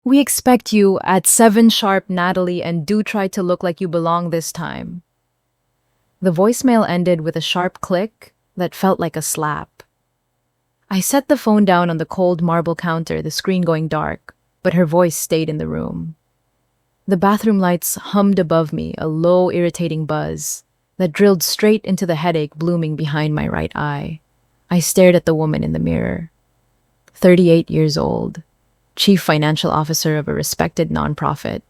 We expect you at 7 sharp, Natalie, and do try to look like you belong this time. The voicemail ended with a sharp click that felt like a slap. I set the phone down on the cold marble counter, the screen going dark, but her voice stayed in the room. The bathroom lights hummed above me, a low, irritating buzz that drilled straight into the headache blooming behind my right eye. I stared at the woman in the mirror. 38 years old, chief financial officer of a respected nonprofit.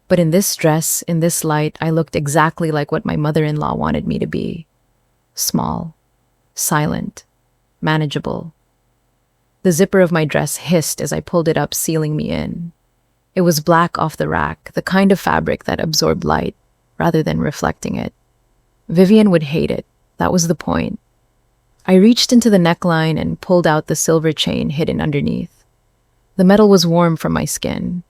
But in this dress, in this light, I looked exactly like what my mother-in-law wanted me to be. Small, silent, manageable. The zipper of my dress hissed as I pulled it up, sealing me in. It was black off the rack, the kind of fabric that absorbed light rather than reflecting it. Vivian would hate it. That was the point. I reached into the neckline and pulled out the silver chain hidden underneath. The metal was warm from my skin.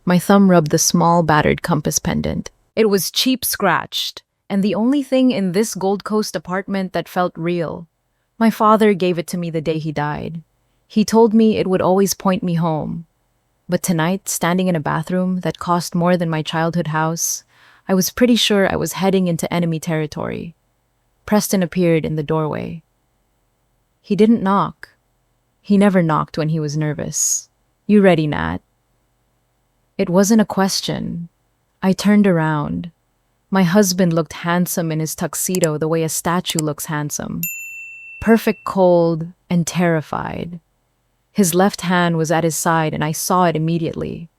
My thumb rubbed the small, battered compass pendant. It was cheap scratched, and the only thing in this Gold Coast apartment that felt real. My father gave it to me the day he died. He told me it would always point me home. But tonight, standing in a bathroom that cost more than my childhood house, I was pretty sure I was heading into enemy territory. Preston appeared in the doorway. He didn't knock. He never knocked when he was nervous. "You ready, Nat?" It wasn't a question. I turned around. My husband looked handsome in his tuxedo the way a statue looks handsome. Perfect cold and terrified. His left hand was at his side and I saw it immediately.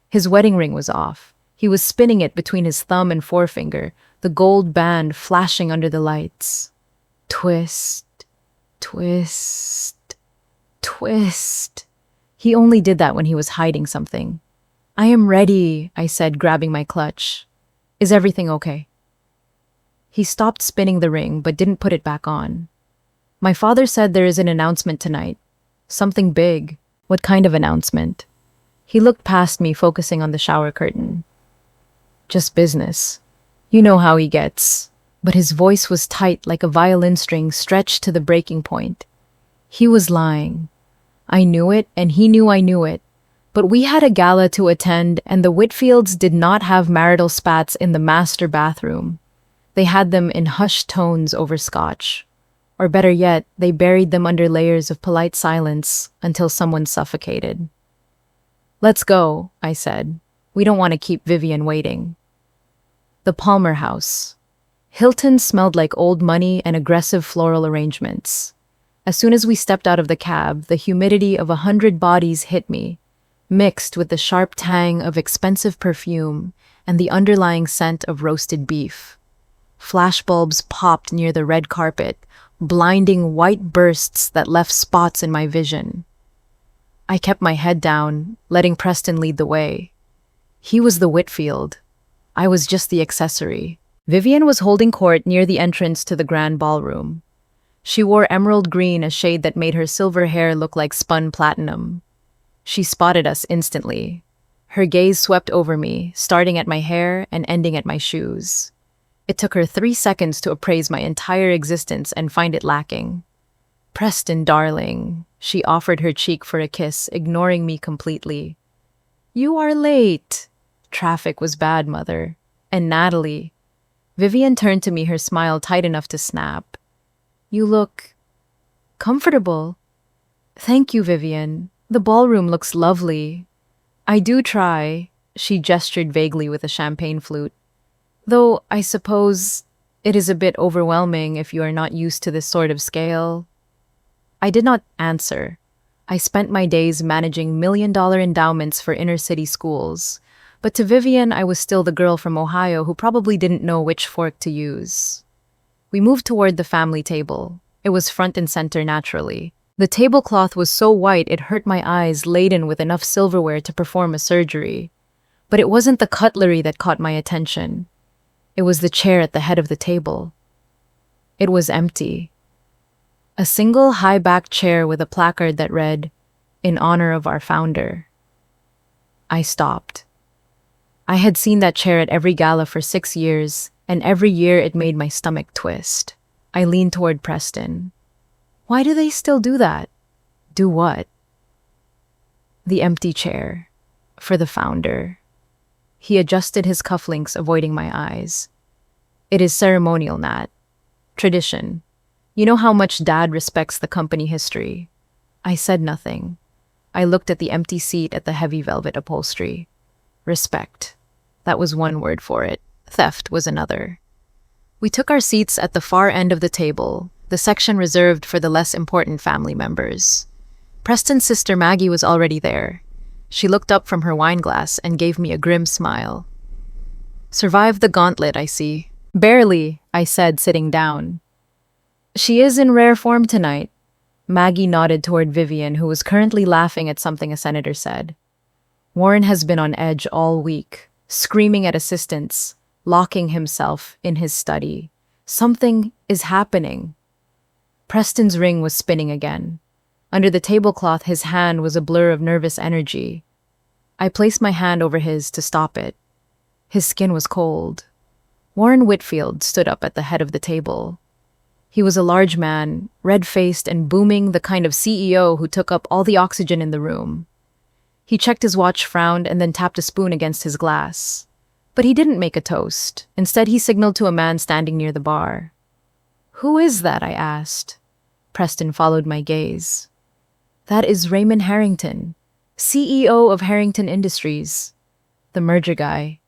His wedding ring was off. He was spinning it between his thumb and forefinger, the gold band flashing under the lights. Twist, twist, twist. He only did that when he was hiding something. "I am ready," I said, grabbing my clutch. "Is everything okay?" He stopped spinning the ring but didn't put it back on. "My father said there is an announcement tonight. Something big." "What kind of announcement?" He looked past me, focusing on the shower curtain. "Just business. You know how he gets." But his voice was tight like a violin string stretched to the breaking point. He was lying. I knew it, and he knew I knew it. But we had a gala to attend, and the Whitfields did not have marital spats in the master bathroom. They had them in hushed tones over scotch. Or better yet, they buried them under layers of polite silence until someone suffocated. "Let's go," I said. "We don't want to keep Vivian waiting." The Palmer House. Hilton smelled like old money and aggressive floral arrangements. As soon as we stepped out of the cab, the humidity of 100 bodies hit me, mixed with the sharp tang of expensive perfume and the underlying scent of roasted beef. Flashbulbs popped near the red carpet, blinding white bursts that left spots in my vision. I kept my head down, letting Preston lead the way. He was the Whitfield. I was just the accessory. Vivian was holding court near the entrance to the grand ballroom. She wore emerald green, a shade that made her silver hair look like spun platinum. She spotted us instantly. Her gaze swept over me, starting at my hair and ending at my shoes. It took her 3 seconds to appraise my entire existence and find it lacking. "Preston, darling," she offered her cheek for a kiss, ignoring me completely. "You are late." "Traffic was bad, mother." "And Natalie." Vivian turned to me, her smile tight enough to snap. "You look comfortable." "Thank you, Vivian. The ballroom looks lovely." "I do try," she gestured vaguely with a champagne flute. "Though I suppose it is a bit overwhelming if you are not used to this sort of scale." I did not answer. I spent my days managing million-dollar endowments for inner-city schools. But to Vivian, I was still the girl from Ohio who probably didn't know which fork to use. We moved toward the family table. It was front and center naturally. The tablecloth was so white it hurt my eyes, laden with enough silverware to perform a surgery. But it wasn't the cutlery that caught my attention. It was the chair at the head of the table. It was empty. A single high-backed chair with a placard that read, "In honor of our founder." I stopped. I had seen that chair at every gala for 6 years, and every year it made my stomach twist. I leaned toward Preston. "Why do they still do that?" "Do what?" "The empty chair." For the founder. He adjusted his cufflinks, avoiding my eyes. It is ceremonial, Nat. Tradition. You know how much Dad respects the company history. I said nothing. I looked at the empty seat at the heavy velvet upholstery. Respect. That was one word for it. Theft was another. We took our seats at the far end of the table, the section reserved for the less important family members. Preston's sister Maggie was already there. She looked up from her wine glass and gave me a grim smile. Survived the gauntlet, I see. Barely, I said, sitting down. She is in rare form tonight. Maggie nodded toward Vivian, who was currently laughing at something a senator said. Warren has been on edge all week, screaming at assistants, locking himself in his study. Something is happening. Preston's ring was spinning again. Under the tablecloth, his hand was a blur of nervous energy. I placed my hand over his to stop it. His skin was cold. Warren Whitfield stood up at the head of the table. He was a large man, red-faced and booming, the kind of CEO who took up all the oxygen in the room. He checked his watch, frowned, and then tapped a spoon against his glass. But he didn't make a toast. Instead, he signaled to a man standing near the bar. Who is that? I asked. Preston followed my gaze. That is Raymond Harrington, CEO of Harrington Industries, the merger guy.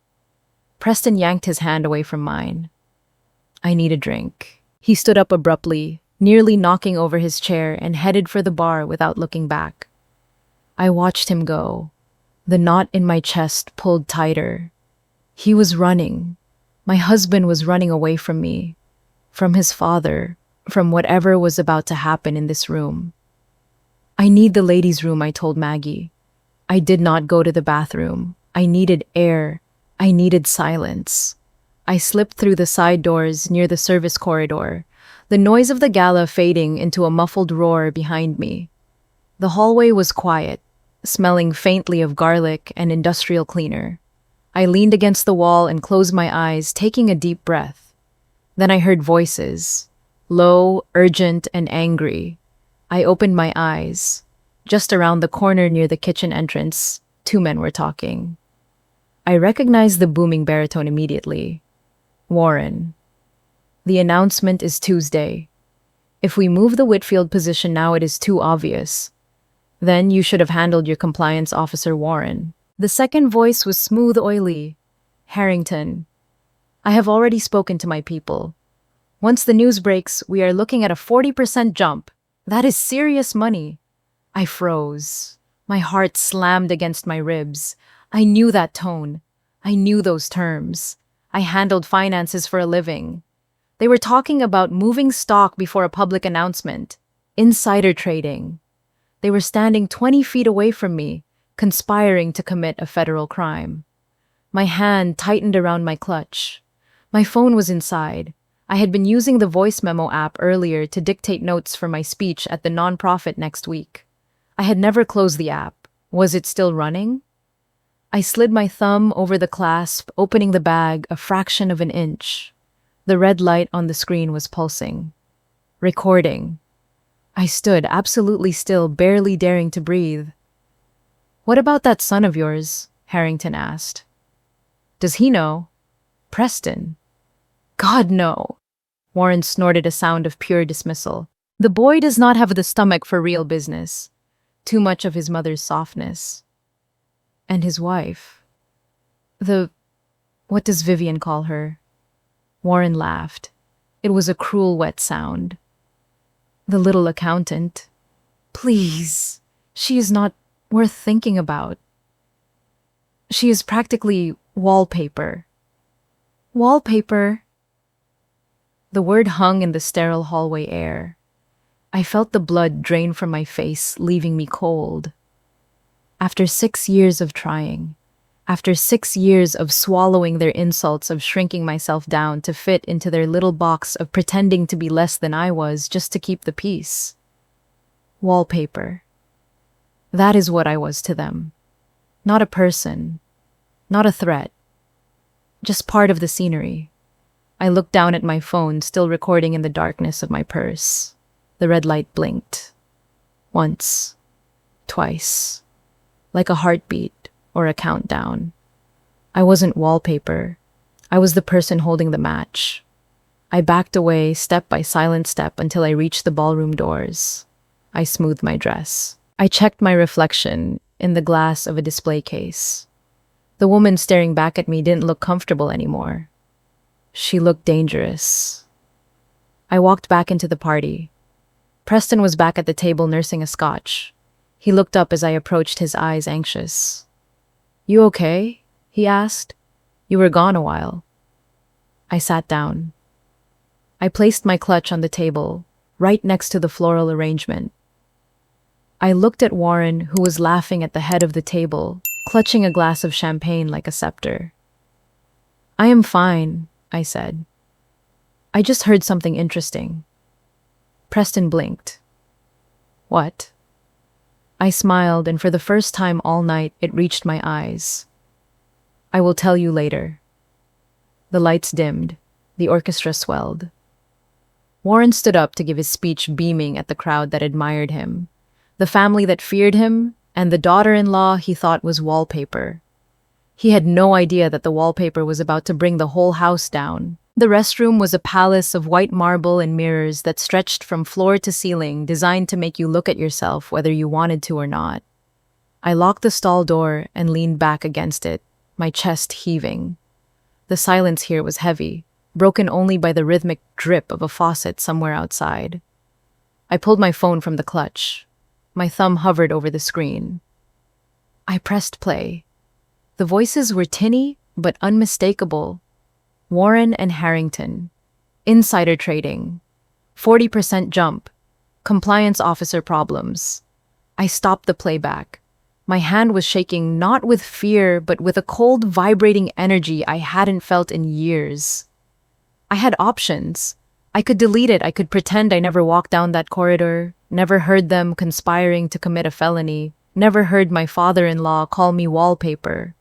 Preston yanked his hand away from mine. I need a drink. He stood up abruptly, nearly knocking over his chair, and headed for the bar without looking back. I watched him go. The knot in my chest pulled tighter. He was running. My husband was running away from me, from his father, from whatever was about to happen in this room. I need the ladies' room, I told Maggie. I did not go to the bathroom. I needed air. I needed silence. I slipped through the side doors near the service corridor, the noise of the gala fading into a muffled roar behind me. The hallway was quiet, smelling faintly of garlic and industrial cleaner. I leaned against the wall and closed my eyes, taking a deep breath. Then I heard voices, low, urgent, and angry. I opened my eyes. Just around the corner near the kitchen entrance, two men were talking. I recognized the booming baritone immediately. Warren. The announcement is Tuesday. If we move the Whitfield position now, it is too obvious. Then you should have handled your compliance officer, Warren. The second voice was smooth, oily. Harrington. I have already spoken to my people. Once the news breaks, we are looking at a 40% jump. That is serious money. I froze. My heart slammed against my ribs. I knew that tone. I knew those terms. I handled finances for a living. They were talking about moving stock before a public announcement. Insider trading. They were standing 20 feet away from me, conspiring to commit a federal crime. My hand tightened around my clutch. My phone was inside. I had been using the voice memo app earlier to dictate notes for my speech at the nonprofit next week. I had never closed the app. Was it still running? I slid my thumb over the clasp, opening the bag a fraction of an inch. The red light on the screen was pulsing. Recording. I stood absolutely still, barely daring to breathe. What about that son of yours? Harrington asked. Does he know? Preston. God, no. Warren snorted a sound of pure dismissal. The boy does not have the stomach for real business. Too much of his mother's softness. And his wife. What does Vivian call her? Warren laughed. It was a cruel, wet sound. The little accountant. Please, she is not worth thinking about. She is practically wallpaper. Wallpaper? The word hung in the sterile hallway air. I felt the blood drain from my face, leaving me cold. After 6 years of trying, after 6 years of swallowing their insults, of shrinking myself down to fit into their little box, of pretending to be less than I was just to keep the peace. Wallpaper. That is what I was to them. Not a person, not a threat, just part of the scenery. I looked down at my phone, still recording in the darkness of my purse. The red light blinked. Once. Twice. Like a heartbeat or a countdown. I wasn't wallpaper. I was the person holding the match. I backed away step by silent step until I reached the ballroom doors. I smoothed my dress. I checked my reflection in the glass of a display case. The woman staring back at me didn't look comfortable anymore. She looked dangerous. I walked back into the party. Preston was back at the table nursing a scotch. He looked up as I approached, his eyes anxious. "You okay?" he asked. "You were gone a while." I sat down. I placed my clutch on the table, right next to the floral arrangement. I looked at Warren, who was laughing at the head of the table, clutching a glass of champagne like a scepter. "I am fine," I said. "I just heard something interesting." Preston blinked. "What?" I smiled, and for the first time all night, it reached my eyes. "I will tell you later." The lights dimmed. The orchestra swelled. Warren stood up to give his speech, beaming at the crowd that admired him, the family that feared him, and the daughter-in-law he thought was wallpaper. He had no idea that the wallpaper was about to bring the whole house down. The restroom was a palace of white marble and mirrors that stretched from floor to ceiling, designed to make you look at yourself whether you wanted to or not. I locked the stall door and leaned back against it, my chest heaving. The silence here was heavy, broken only by the rhythmic drip of a faucet somewhere outside. I pulled my phone from the clutch. My thumb hovered over the screen. I pressed play. The voices were tinny but unmistakable. Warren and Harrington. Insider trading. 40% jump. Compliance officer problems. I stopped the playback. My hand was shaking, not with fear, but with a cold, vibrating energy I hadn't felt in years. I had options. I could delete it. I could pretend I never walked down that corridor, never heard them conspiring to commit a felony, never heard my father-in-law call me wallpaper.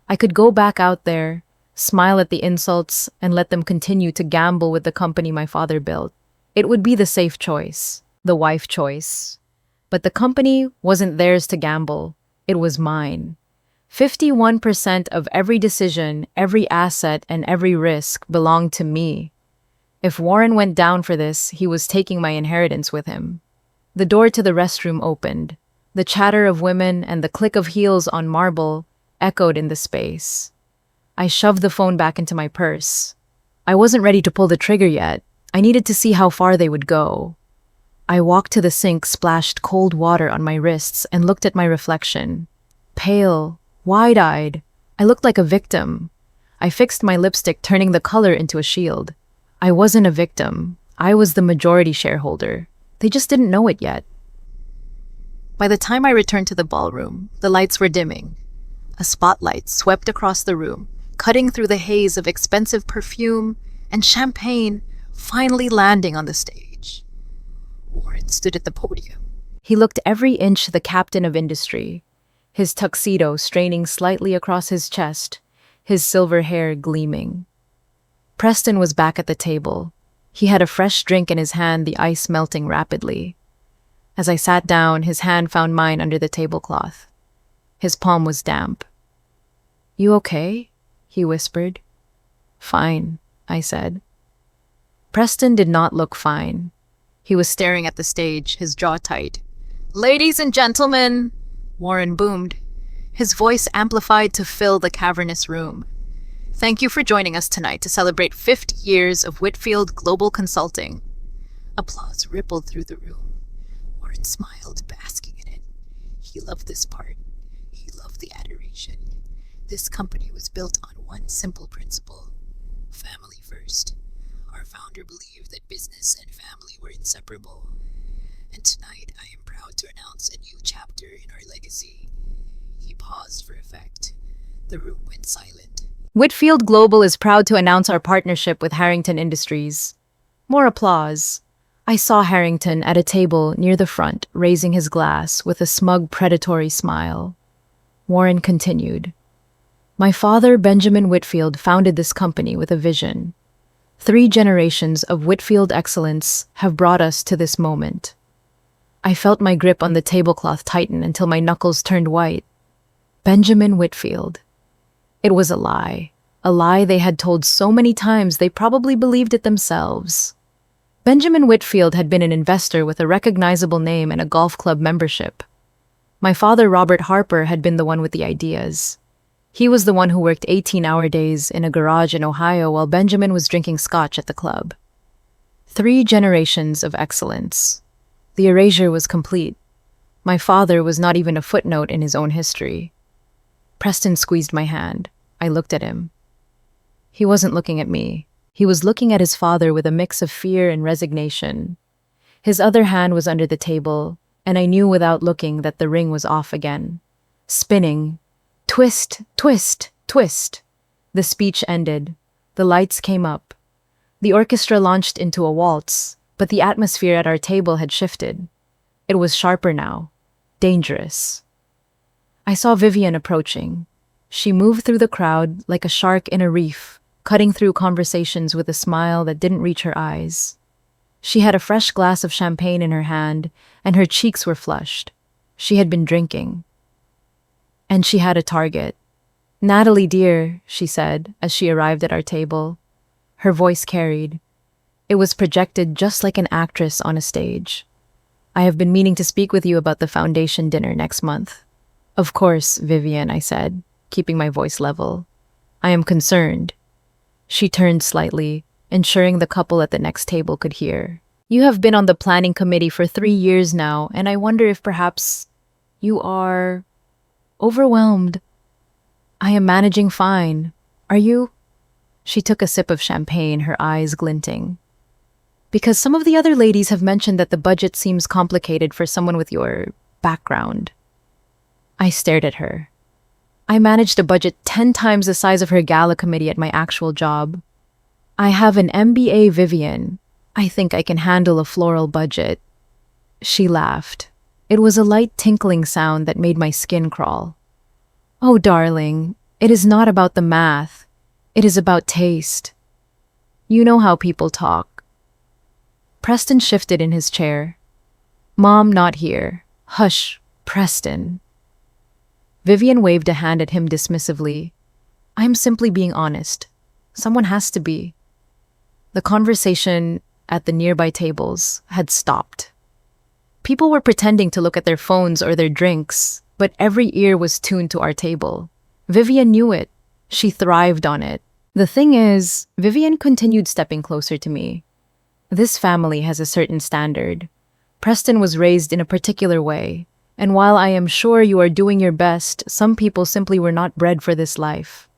I could go back out there, smile at the insults, and let them continue to gamble with the company my father built. It would be the safe choice, the wife choice. But the company wasn't theirs to gamble. It was mine. 51% of every decision, every asset, and every risk belonged to me. If Warren went down for this, he was taking my inheritance with him. The door to the restroom opened. The chatter of women and the click of heels on marble echoed in the space. I shoved the phone back into my purse. I wasn't ready to pull the trigger yet. I needed to see how far they would go. I walked to the sink, splashed cold water on my wrists, and looked at my reflection. Pale, wide-eyed, I looked like a victim. I fixed my lipstick, turning the color into a shield. I wasn't a victim. I was the majority shareholder. They just didn't know it yet. By the time I returned to the ballroom, the lights were dimming. A spotlight swept across the room, cutting through the haze of expensive perfume and champagne, finally landing on the stage. Warren stood at the podium. He looked every inch the captain of industry, his tuxedo straining slightly across his chest, his silver hair gleaming. Preston was back at the table. He had a fresh drink in his hand, the ice melting rapidly. As I sat down, his hand found mine under the tablecloth. His palm was damp. "You okay?" he whispered. "Fine," I said. Preston did not look fine. He was staring at the stage, his jaw tight. "Ladies and gentlemen," Warren boomed, his voice amplified to fill the cavernous room. "Thank you for joining us tonight to celebrate 50 years of Whitfield Global Consulting." Applause rippled through the room. Warren smiled, basking in it. He loved this part. He loved the adoration. This company was built on one simple principle: family first. Our founder believed that business and family were inseparable. And tonight I am proud to announce a new chapter in our legacy. He paused for effect. The room went silent. "Whitfield Global is proud to announce our partnership with Harrington Industries." More applause. I saw Harrington at a table near the front, raising his glass with a smug, predatory smile. Warren continued. "My father, Benjamin Whitfield, founded this company with a vision. 3 generations of Whitfield excellence have brought us to this moment." I felt my grip on the tablecloth tighten until my knuckles turned white. Benjamin Whitfield. It was a lie they had told so many times they probably believed it themselves. Benjamin Whitfield had been an investor with a recognizable name and a golf club membership. My father, Robert Harper, had been the one with the ideas. He was the one who worked 18-hour days in a garage in Ohio while Benjamin was drinking scotch at the club. 3 generations of excellence. The erasure was complete. My father was not even a footnote in his own history. Preston squeezed my hand. I looked at him. He wasn't looking at me. He was looking at his father with a mix of fear and resignation. His other hand was under the table, and I knew without looking that the ring was off again. Spinning. Twist, twist, twist. The speech ended. The lights came up. The orchestra launched into a waltz, but the atmosphere at our table had shifted. It was sharper now. Dangerous. I saw Vivian approaching. She moved through the crowd like a shark in a reef, cutting through conversations with a smile that didn't reach her eyes. She had a fresh glass of champagne in her hand, and her cheeks were flushed. She had been drinking. And she had a target. "Natalie, dear," she said as she arrived at our table. Her voice carried. It was projected just like an actress on a stage. "I have been meaning to speak with you about the foundation dinner next month." "Of course, Vivian," I said, keeping my voice level. "I am concerned." She turned slightly, ensuring the couple at the next table could hear. "You have been on the planning committee for 3 years now, and I wonder if perhaps you are overwhelmed." "I am managing fine. Are you?" She took a sip of champagne, her eyes glinting. "Because some of the other ladies have mentioned that the budget seems complicated for someone with your background." I stared at her. I managed a budget 10 times the size of her gala committee at my actual job. "I have an MBA, Vivian. I think I can handle a floral budget." She laughed. It was a light tinkling sound that made my skin crawl. "Oh, darling, it is not about the math. It is about taste. You know how people talk." Preston shifted in his chair. "Mom, not here. Hush, Preston." Vivian waved a hand at him dismissively. "I'm simply being honest. Someone has to be." The conversation at the nearby tables had stopped. People were pretending to look at their phones or their drinks, but every ear was tuned to our table. Vivian knew it. She thrived on it. The thing is, Vivian continued stepping closer to me. This family has a certain standard. Preston was raised in a particular way. And while I am sure you are doing your best, some people simply were not bred for this life.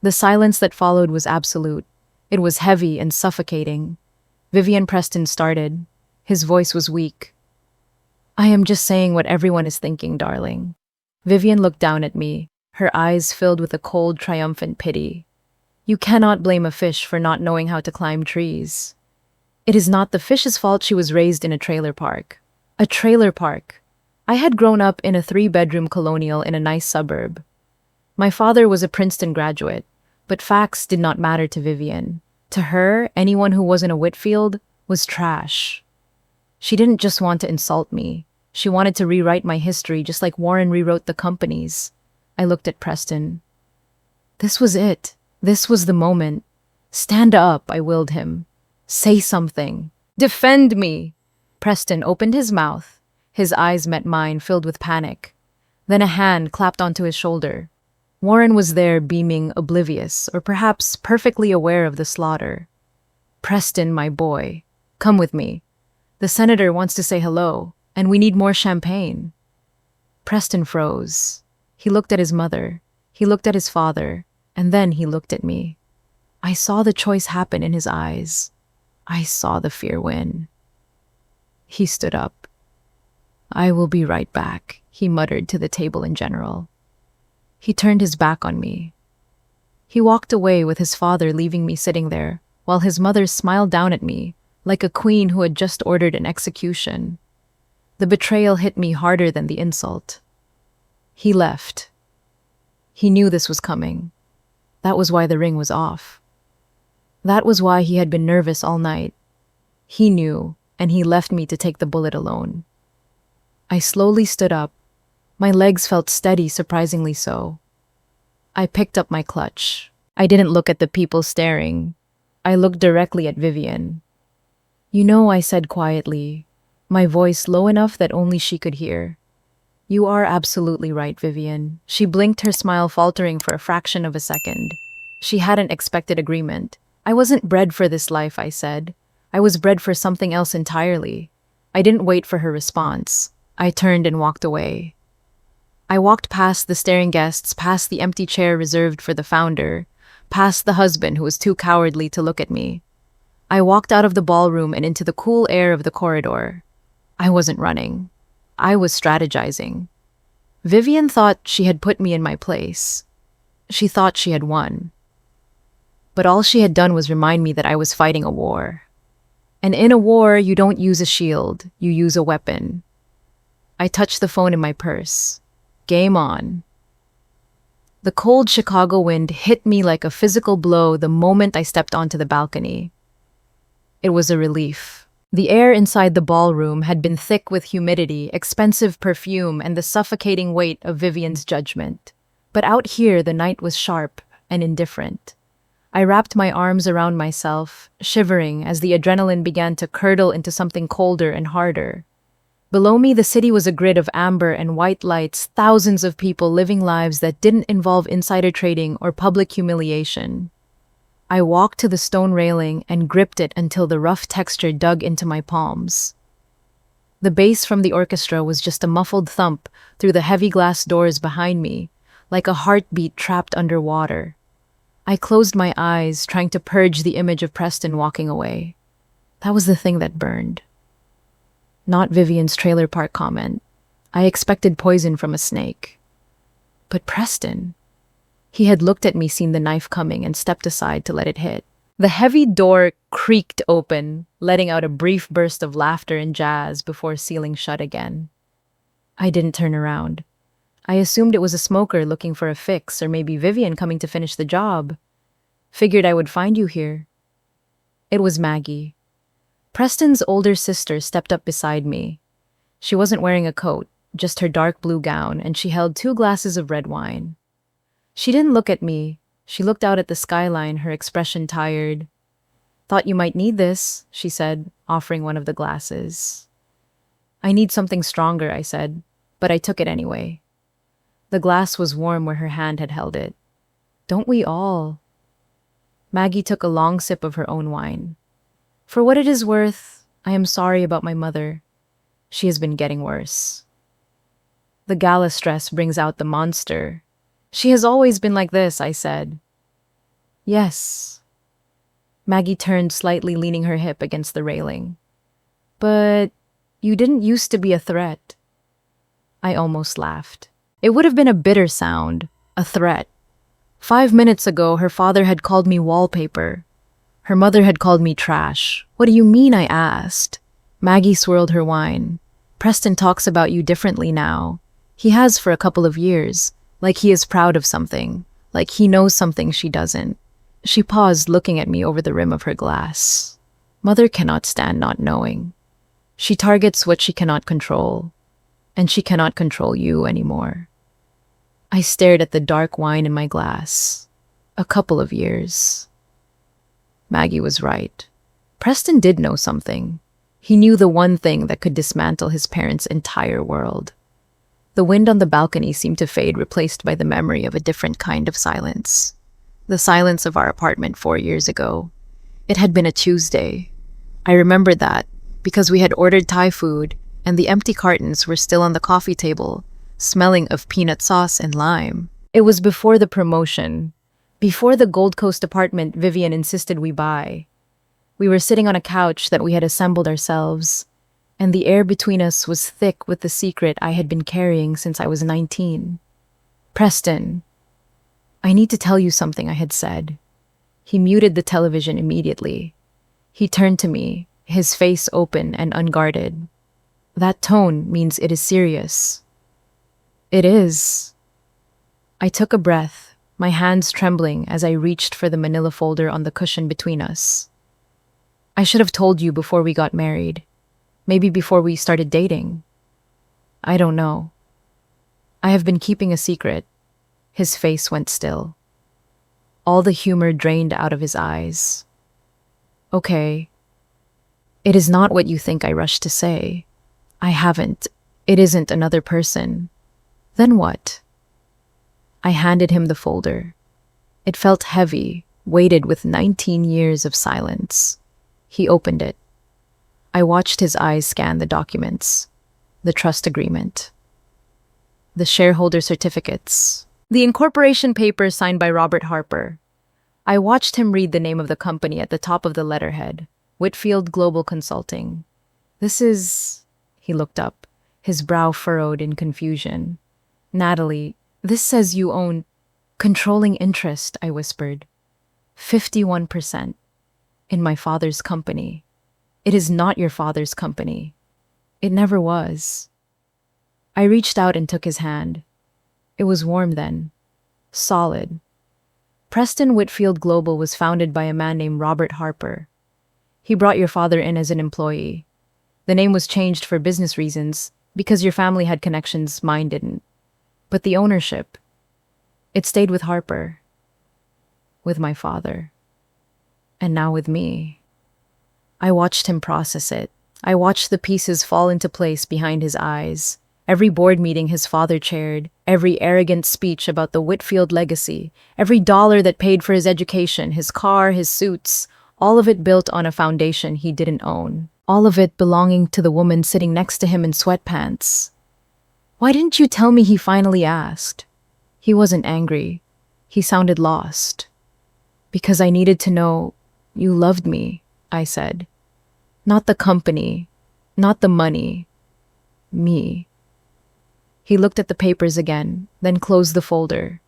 The silence that followed was absolute. It was heavy and suffocating. Vivian Preston started. His voice was weak. "I am just saying what everyone is thinking, darling." Vivian looked down at me, her eyes filled with a cold, triumphant pity. "You cannot blame a fish for not knowing how to climb trees." It is not the fish's fault she was raised in a trailer park. A trailer park. I had grown up in a 3-bedroom colonial in a nice suburb. My father was a Princeton graduate, but facts did not matter to Vivian. To her, anyone who wasn't a Whitfield was trash. She didn't just want to insult me. She wanted to rewrite my history just like Warren rewrote the company's. I looked at Preston. This was it. This was the moment. "Stand up," I willed him. "Say something. Defend me." Preston opened his mouth. His eyes met mine, filled with panic. Then a hand clapped onto his shoulder. Warren was there, beaming, oblivious, or perhaps perfectly aware of the slaughter. "Preston, my boy, come with me. The senator wants to say hello, and we need more champagne." Preston froze. He looked at his mother. He looked at his father, and then he looked at me. I saw the choice happen in his eyes. I saw the fear win. He stood up. "I will be right back," he muttered to the table in general. He turned his back on me. He walked away with his father, leaving me sitting there, while his mother smiled down at me, like a queen who had just ordered an execution. The betrayal hit me harder than the insult. He left. He knew this was coming. That was why the ring was off. That was why he had been nervous all night. He knew, and he left me to take the bullet alone. I slowly stood up. My legs felt steady, surprisingly so. I picked up my clutch. I didn't look at the people staring. I looked directly at Vivian. You know, I said quietly, my voice low enough that only she could hear. You are absolutely right, Vivian. She blinked, her smile faltering for a fraction of a second. She hadn't expected agreement. I wasn't bred for this life, I said. I was bred for something else entirely. I didn't wait for her response. I turned and walked away. I walked past the staring guests, past the empty chair reserved for the founder, past the husband who was too cowardly to look at me. I walked out of the ballroom and into the cool air of the corridor. I wasn't running. I was strategizing. Vivian thought she had put me in my place. She thought she had won. But all she had done was remind me that I was fighting a war. And in a war, you don't use a shield, you use a weapon. I touched the phone in my purse. Game on. The cold Chicago wind hit me like a physical blow the moment I stepped onto the balcony. It was a relief. The air inside the ballroom had been thick with humidity, expensive perfume, and the suffocating weight of Vivian's judgment. But out here, the night was sharp and indifferent. I wrapped my arms around myself, shivering as the adrenaline began to curdle into something colder and harder. Below me, the city was a grid of amber and white lights, thousands of people living lives that didn't involve insider trading or public humiliation. I walked to the stone railing and gripped it until the rough texture dug into my palms. The bass from the orchestra was just a muffled thump through the heavy glass doors behind me, like a heartbeat trapped underwater. I closed my eyes, trying to purge the image of Preston walking away. That was the thing that burned. Not Vivian's trailer park comment. I expected poison from a snake. But Preston. He had looked at me, seen the knife coming, and stepped aside to let it hit. The heavy door creaked open, letting out a brief burst of laughter and jazz before sealing shut again. I didn't turn around. I assumed it was a smoker looking for a fix, or maybe Vivian coming to finish the job. Figured I would find you here. It was Maggie. Preston's older sister stepped up beside me. She wasn't wearing a coat, just her dark blue gown, and she held 2 glasses of red wine. She didn't look at me. She looked out at the skyline, her expression tired. Thought you might need this, she said, offering one of the glasses. I need something stronger, I said, but I took it anyway. The glass was warm where her hand had held it. Don't we all? Maggie took a long sip of her own wine. For what it is worth, I am sorry about my mother. She has been getting worse. The gala stress brings out the monster. She has always been like this, I said. Yes. Maggie turned slightly, leaning her hip against the railing. But you didn't used to be a threat. I almost laughed. It would have been a bitter sound, a threat. 5 minutes ago, her father had called me wallpaper. Her mother had called me trash. What do you mean, I asked. Maggie swirled her wine. Preston talks about you differently now. He has for a couple of years. Like he is proud of something, like he knows something she doesn't. She paused, looking at me over the rim of her glass. Mother cannot stand not knowing. She targets what she cannot control, and she cannot control you anymore. I stared at the dark wine in my glass. A couple of years. Maggie was right. Preston did know something. He knew the one thing that could dismantle his parents' entire world. The wind on the balcony seemed to fade, replaced by the memory of a different kind of silence. The silence of our apartment 4 years ago. It had been a Tuesday. I remembered that because we had ordered Thai food and the empty cartons were still on the coffee table, smelling of peanut sauce and lime. It was before the promotion, before the Gold Coast apartment Vivian insisted we buy. We were sitting on a couch that we had assembled ourselves, and the air between us was thick with the secret I had been carrying since I was 19. Preston, I need to tell you something, I had said. He muted the television immediately. He turned to me, his face open and unguarded. That tone means it is serious. It is. I took a breath, my hands trembling as I reached for the manila folder on the cushion between us. I should have told you before we got married. Maybe before we started dating. I don't know. I have been keeping a secret. His face went still. All the humor drained out of his eyes. Okay. It is not what you think I rushed to say. I haven't. It isn't another person. Then what? I handed him the folder. It felt heavy, weighted with 19 years of silence. He opened it. I watched his eyes scan the documents, the trust agreement, the shareholder certificates, the incorporation papers signed by Robert Harper. I watched him read the name of the company at the top of the letterhead, Whitfield Global Consulting. This is... He looked up, his brow furrowed in confusion. Natalie, this says you own controlling interest, I whispered. 51% in my father's company. It is not your father's company. It never was. I reached out and took his hand. It was warm then, solid. Preston Whitfield Global was founded by a man named Robert Harper. He brought your father in as an employee. The name was changed for business reasons because your family had connections, mine didn't. But the ownership, it stayed with Harper, with my father, and now with me. I watched him process it. I watched the pieces fall into place behind his eyes. Every board meeting his father chaired, every arrogant speech about the Whitfield legacy, every dollar that paid for his education, his car, his suits, all of it built on a foundation he didn't own. All of it belonging to the woman sitting next to him in sweatpants. Why didn't you tell me? He finally asked. He wasn't angry. He sounded lost. Because I needed to know you loved me, I said. Not the company, not the money. Me. He looked at the papers again, then closed the folder.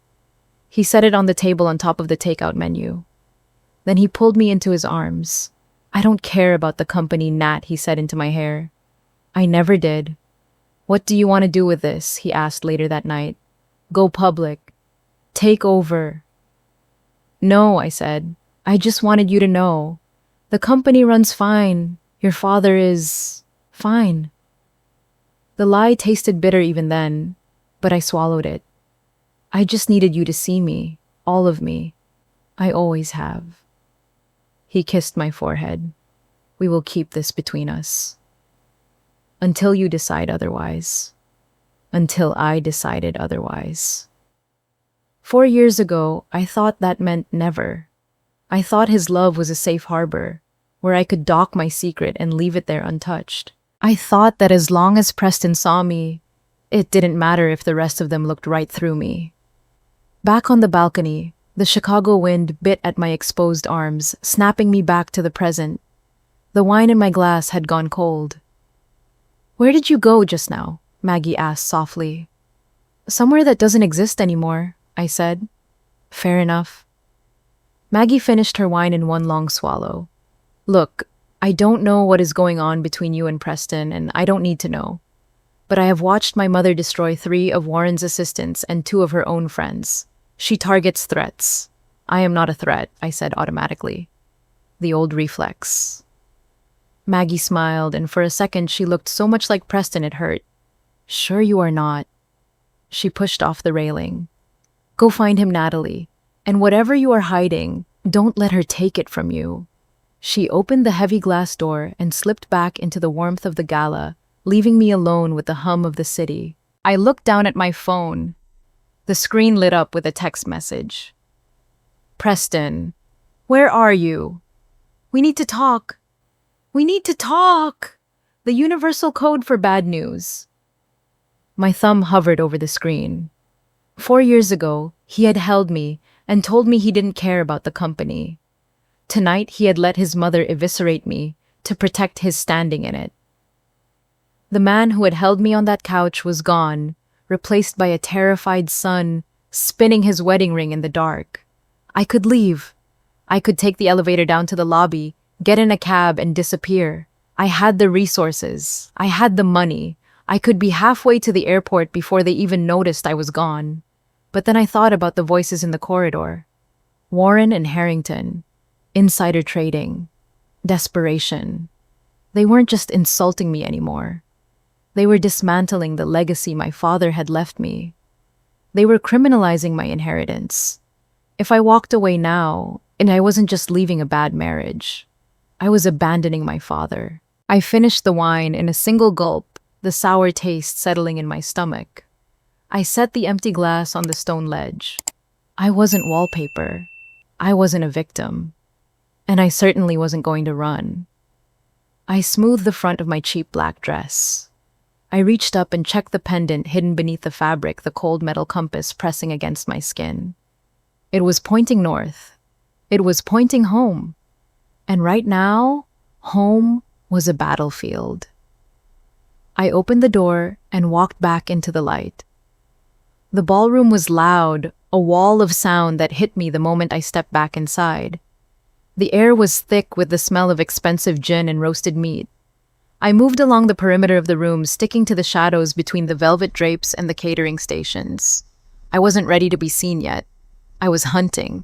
He set it on the table on top of the takeout menu. Then he pulled me into his arms. I don't care about the company, Nat, he said into my hair. I never did. What do you want to do with this? He asked later that night. Go public. Take over. No, I said. I just wanted you to know. The company runs fine. Your father is fine. The lie tasted bitter even then, but I swallowed it. I just needed you to see me, all of me. I always have. He kissed my forehead. We will keep this between us. Until you decide otherwise. Until I decided otherwise. 4 years ago, I thought that meant never. I thought his love was a safe harbor, where I could dock my secret and leave it there untouched. I thought that as long as Preston saw me, it didn't matter if the rest of them looked right through me. Back on the balcony, the Chicago wind bit at my exposed arms, snapping me back to the present. The wine in my glass had gone cold. Where did you go just now? Maggie asked softly. Somewhere that doesn't exist anymore, I said. Fair enough. Maggie finished her wine in one long swallow. Look, I don't know what is going on between you and Preston, and I don't need to know. But I have watched my mother destroy 3 of Warren's assistants and 2 of her own friends. She targets threats. I am not a threat, I said automatically. The old reflex. Maggie smiled, and for a second she looked so much like Preston it hurt. Sure you are not. She pushed off the railing. Go find him, Natalie. And whatever you are hiding, don't let her take it from you. She opened the heavy glass door and slipped back into the warmth of the gala, leaving me alone with the hum of the city. I looked down at my phone. The screen lit up with a text message. Preston, where are you? We need to talk. We need to talk. The universal code for bad news. My thumb hovered over the screen. 4 years ago, he had held me and told me he didn't care about the company. Tonight, he had let his mother eviscerate me to protect his standing in it. The man who had held me on that couch was gone, replaced by a terrified son, spinning his wedding ring in the dark. I could leave. I could take the elevator down to the lobby, get in a cab, and disappear. I had the resources. I had the money. I could be halfway to the airport before they even noticed I was gone. But then I thought about the voices in the corridor. Warren and Harrington. Insider trading. Desperation. They weren't just insulting me anymore. They were dismantling the legacy my father had left me. They were criminalizing my inheritance. If I walked away now, and I wasn't just leaving a bad marriage, I was abandoning my father. I finished the wine in a single gulp, the sour taste settling in my stomach. I set the empty glass on the stone ledge. I wasn't wallpaper. I wasn't a victim. And I certainly wasn't going to run. I smoothed the front of my cheap black dress. I reached up and checked the pendant hidden beneath the fabric, the cold metal compass pressing against my skin. It was pointing north. It was pointing home. And right now, home was a battlefield. I opened the door and walked back into the light. The ballroom was loud, a wall of sound that hit me the moment I stepped back inside. The air was thick with the smell of expensive gin and roasted meat. I moved along the perimeter of the room, sticking to the shadows between the velvet drapes and the catering stations. I wasn't ready to be seen yet. I was hunting.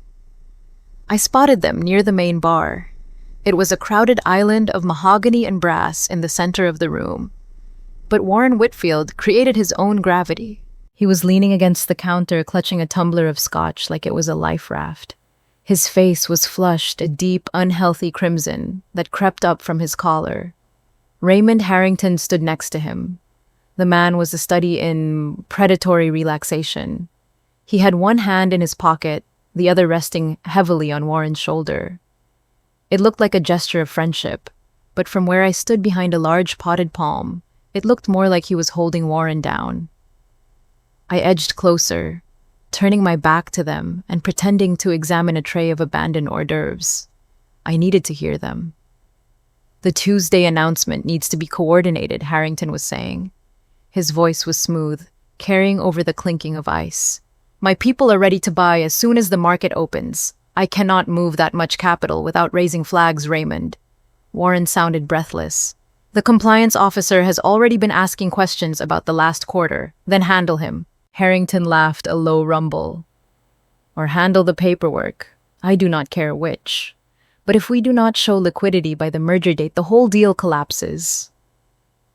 I spotted them near the main bar. It was a crowded island of mahogany and brass in the center of the room. But Warren Whitfield created his own gravity. He was leaning against the counter, clutching a tumbler of scotch like it was a life raft. His face was flushed a deep, unhealthy crimson that crept up from his collar. Raymond Harrington stood next to him. The man was a study in predatory relaxation. He had one hand in his pocket, the other resting heavily on Warren's shoulder. It looked like a gesture of friendship, but from where I stood behind a large potted palm, it looked more like he was holding Warren down. I edged closer, turning my back to them and pretending to examine a tray of abandoned hors d'oeuvres. I needed to hear them. "The Tuesday announcement needs to be coordinated," Harrington was saying. His voice was smooth, carrying over the clinking of ice. "My people are ready to buy as soon as the market opens. I cannot move that much capital without raising flags, Raymond." Warren sounded breathless. "The compliance officer has already been asking questions about the last quarter. Then handle him." Harrington laughed a low rumble. "Or handle the paperwork. I do not care which. But if we do not show liquidity by the merger date, the whole deal collapses.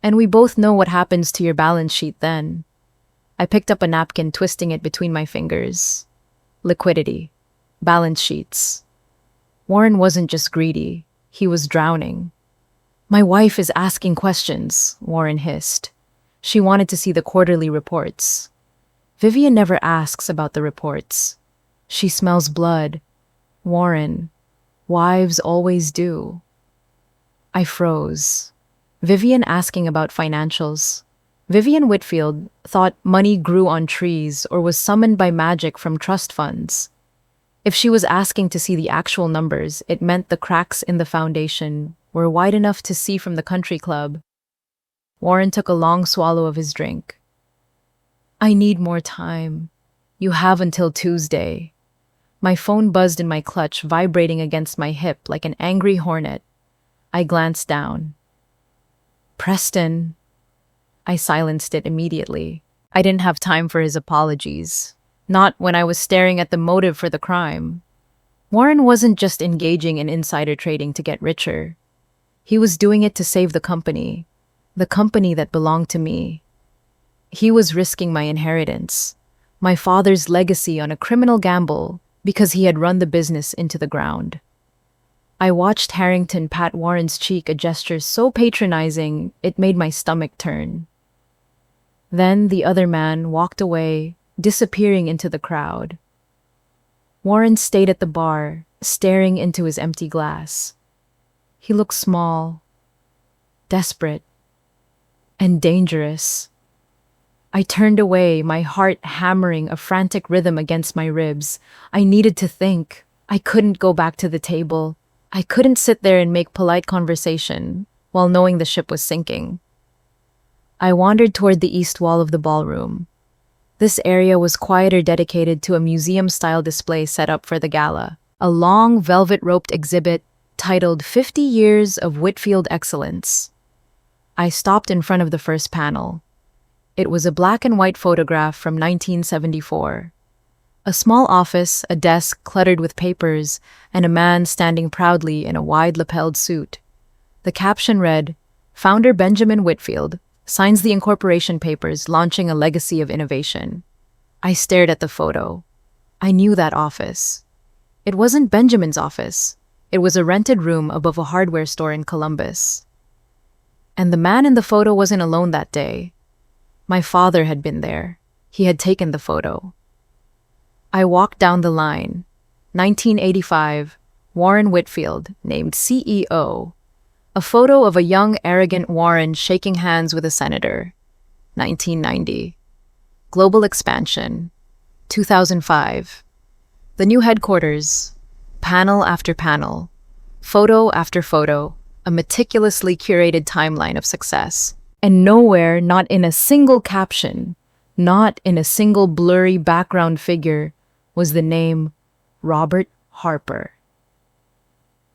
And we both know what happens to your balance sheet then." I picked up a napkin, twisting it between my fingers. Liquidity. Balance sheets. Warren wasn't just greedy. He was drowning. "My wife is asking questions," Warren hissed. "She wanted to see the quarterly reports." "Vivian never asks about the reports. She smells blood." "Warren, wives always do." I froze. Vivian asking about financials. Vivian Whitfield thought money grew on trees or was summoned by magic from trust funds. If she was asking to see the actual numbers, it meant the cracks in the foundation were wide enough to see from the country club. Warren took a long swallow of his drink. "I need more time. You have until Tuesday." My phone buzzed in my clutch, vibrating against my hip like an angry hornet. I glanced down. "Preston." I silenced it immediately. I didn't have time for his apologies. Not when I was staring at the motive for the crime. Warren wasn't just engaging in insider trading to get richer. He was doing it to save the company that belonged to me. He was risking my inheritance, my father's legacy on a criminal gamble because he had run the business into the ground. I watched Harrington pat Warren's cheek, a gesture so patronizing it made my stomach turn. Then the other man walked away, disappearing into the crowd. Warren stayed at the bar, staring into his empty glass. He looked small, desperate, and dangerous. I turned away, my heart hammering a frantic rhythm against my ribs. I needed to think. I couldn't go back to the table. I couldn't sit there and make polite conversation while knowing the ship was sinking. I wandered toward the east wall of the ballroom. This area was quieter, dedicated to a museum-style display set up for the gala. A long, velvet-roped exhibit titled 50 Years of Whitfield Excellence. I stopped in front of the first panel. It was a black and white photograph from 1974. A small office, a desk cluttered with papers, and a man standing proudly in a wide-lapelled suit. The caption read, "Founder Benjamin Whitfield signs the incorporation papers launching a legacy of innovation." I stared at the photo. I knew that office. It wasn't Benjamin's office. It was a rented room above a hardware store in Columbus. And the man in the photo wasn't alone that day. My father had been there. He had taken the photo. I walked down the line. 1985, Warren Whitfield, named CEO. A photo of a young, arrogant Warren shaking hands with a senator. 1990. Global expansion. 2005. The new headquarters. Panel after panel. Photo after photo. A meticulously curated timeline of success. And nowhere, not in a single caption, not in a single blurry background figure, was the name Robert Harper.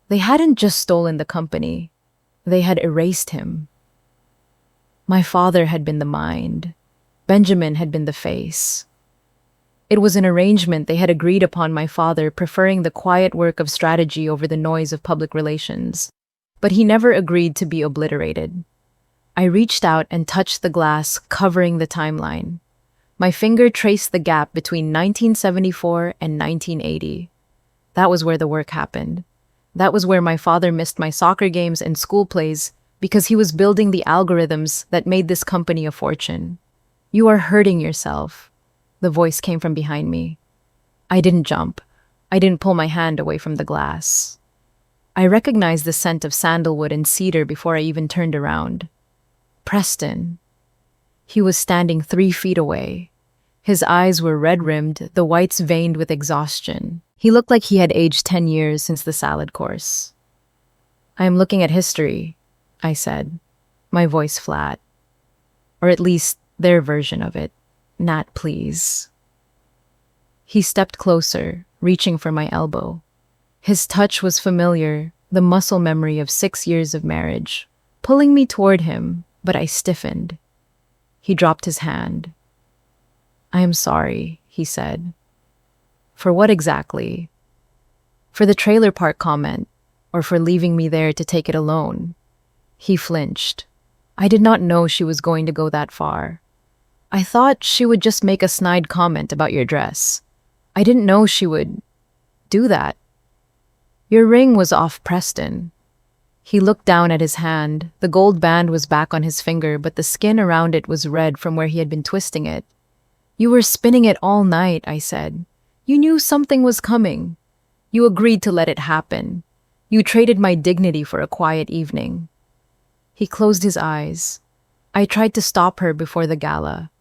They hadn't just stolen the company. They had erased him. My father had been the mind. Benjamin had been the face. It was an arrangement they had agreed upon, my father preferring the quiet work of strategy over the noise of public relations. But he never agreed to be obliterated. I reached out and touched the glass covering the timeline. My finger traced the gap between 1974 and 1980. That was where the work happened. That was where my father missed my soccer games and school plays because he was building the algorithms that made this company a fortune. You are hurting yourself. The voice came from behind me. I didn't jump. I didn't pull my hand away from the glass. I recognized the scent of sandalwood and cedar before I even turned around. Preston. He was standing 3 feet away. His eyes were red-rimmed, the whites veined with exhaustion. He looked like he had aged 10 years since the salad course. I am looking at history, I said, my voice flat. Or at least their version of it. Nat, please. He stepped closer, reaching for my elbow. His touch was familiar, the muscle memory of 6 years of marriage, pulling me toward him, but I stiffened. He dropped his hand. I am sorry, he said. For what exactly? For the trailer park comment, or for leaving me there to take it alone? He flinched. I did not know she was going to go that far. I thought she would just make a snide comment about your dress. I didn't know she would do that. Your ring was off, Preston. He looked down at his hand. The gold band was back on his finger, but the skin around it was red from where he had been twisting it. You were spinning it all night, I said. You knew something was coming. You agreed to let it happen. You traded my dignity for a quiet evening. He closed his eyes. I tried to stop her before the gala.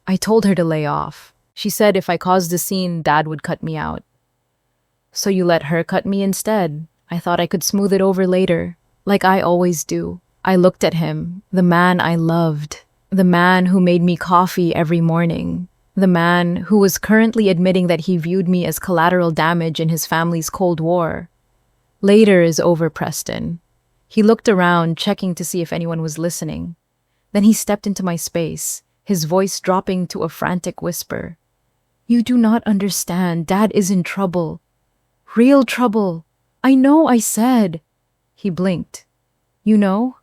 I told her to lay off. She said if I caused a scene, Dad would cut me out. So you let her cut me instead. I thought I could smooth it over later, like I always do. I looked at him, the man I loved, the man who made me coffee every morning, the man who was currently admitting that he viewed me as collateral damage in his family's Cold War. Later is over, Preston. He looked around, checking to see if anyone was listening. Then he stepped into my space, his voice dropping to a frantic whisper. You do not understand. Dad is in trouble. Real trouble. I know, I said. He blinked. You know?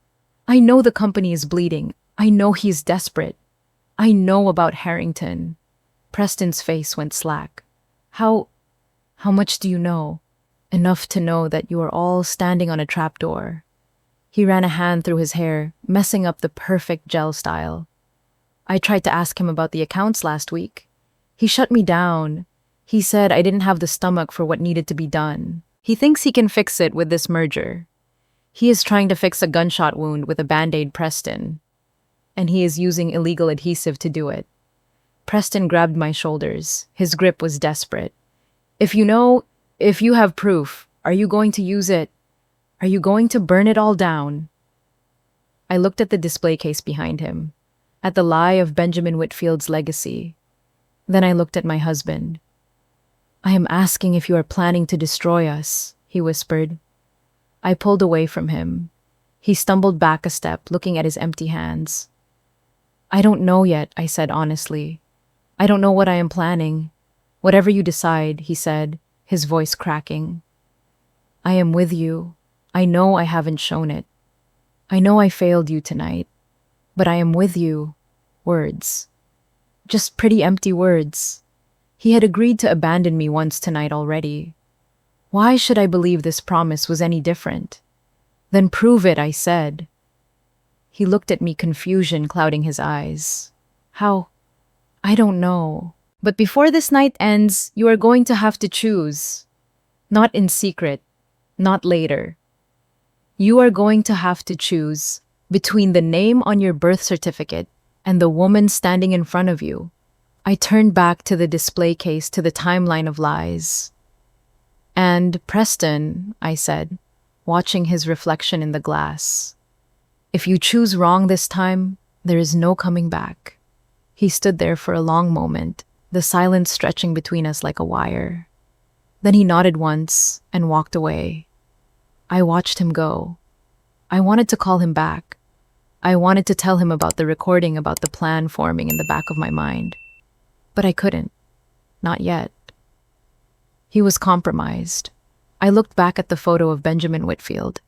I know the company is bleeding. I know he's desperate. I know about Harrington. Preston's face went slack. How much do you know? Enough to know that you are all standing on a trapdoor. He ran a hand through his hair, messing up the perfect gel style. I tried to ask him about the accounts last week. He shut me down. He said I didn't have the stomach for what needed to be done. He thinks he can fix it with this merger. He is trying to fix a gunshot wound with a Band-Aid, Preston. And he is using illegal adhesive to do it. Preston grabbed my shoulders. His grip was desperate. If you have proof, are you going to use it? Are you going to burn it all down? I looked at the display case behind him, at the lie of Benjamin Whitfield's legacy. Then I looked at my husband. I am asking if you are planning to destroy us, he whispered. I pulled away from him. He stumbled back a step, looking at his empty hands. I don't know yet, I said honestly. I don't know what I am planning. Whatever you decide, he said, his voice cracking. I am with you. I know I haven't shown it. I know I failed you tonight. But I am with you. Words. Just pretty empty words. He had agreed to abandon me once tonight already. Why should I believe this promise was any different? Then prove it, I said. He looked at me, confusion clouding his eyes. How? I don't know. But before this night ends, you are going to have to choose. Not in secret, not later. You are going to have to choose between the name on your birth certificate and the woman standing in front of you. I turned back to the display case, to the timeline of lies. And Preston, I said, watching his reflection in the glass. If you choose wrong this time, there is no coming back. He stood there for a long moment, the silence stretching between us like a wire. Then he nodded once and walked away. I watched him go. I wanted to call him back. I wanted to tell him about the recording, about the plan forming in the back of my mind. But I couldn't. Not yet. He was compromised. I looked back at the photo of Benjamin Whitfield.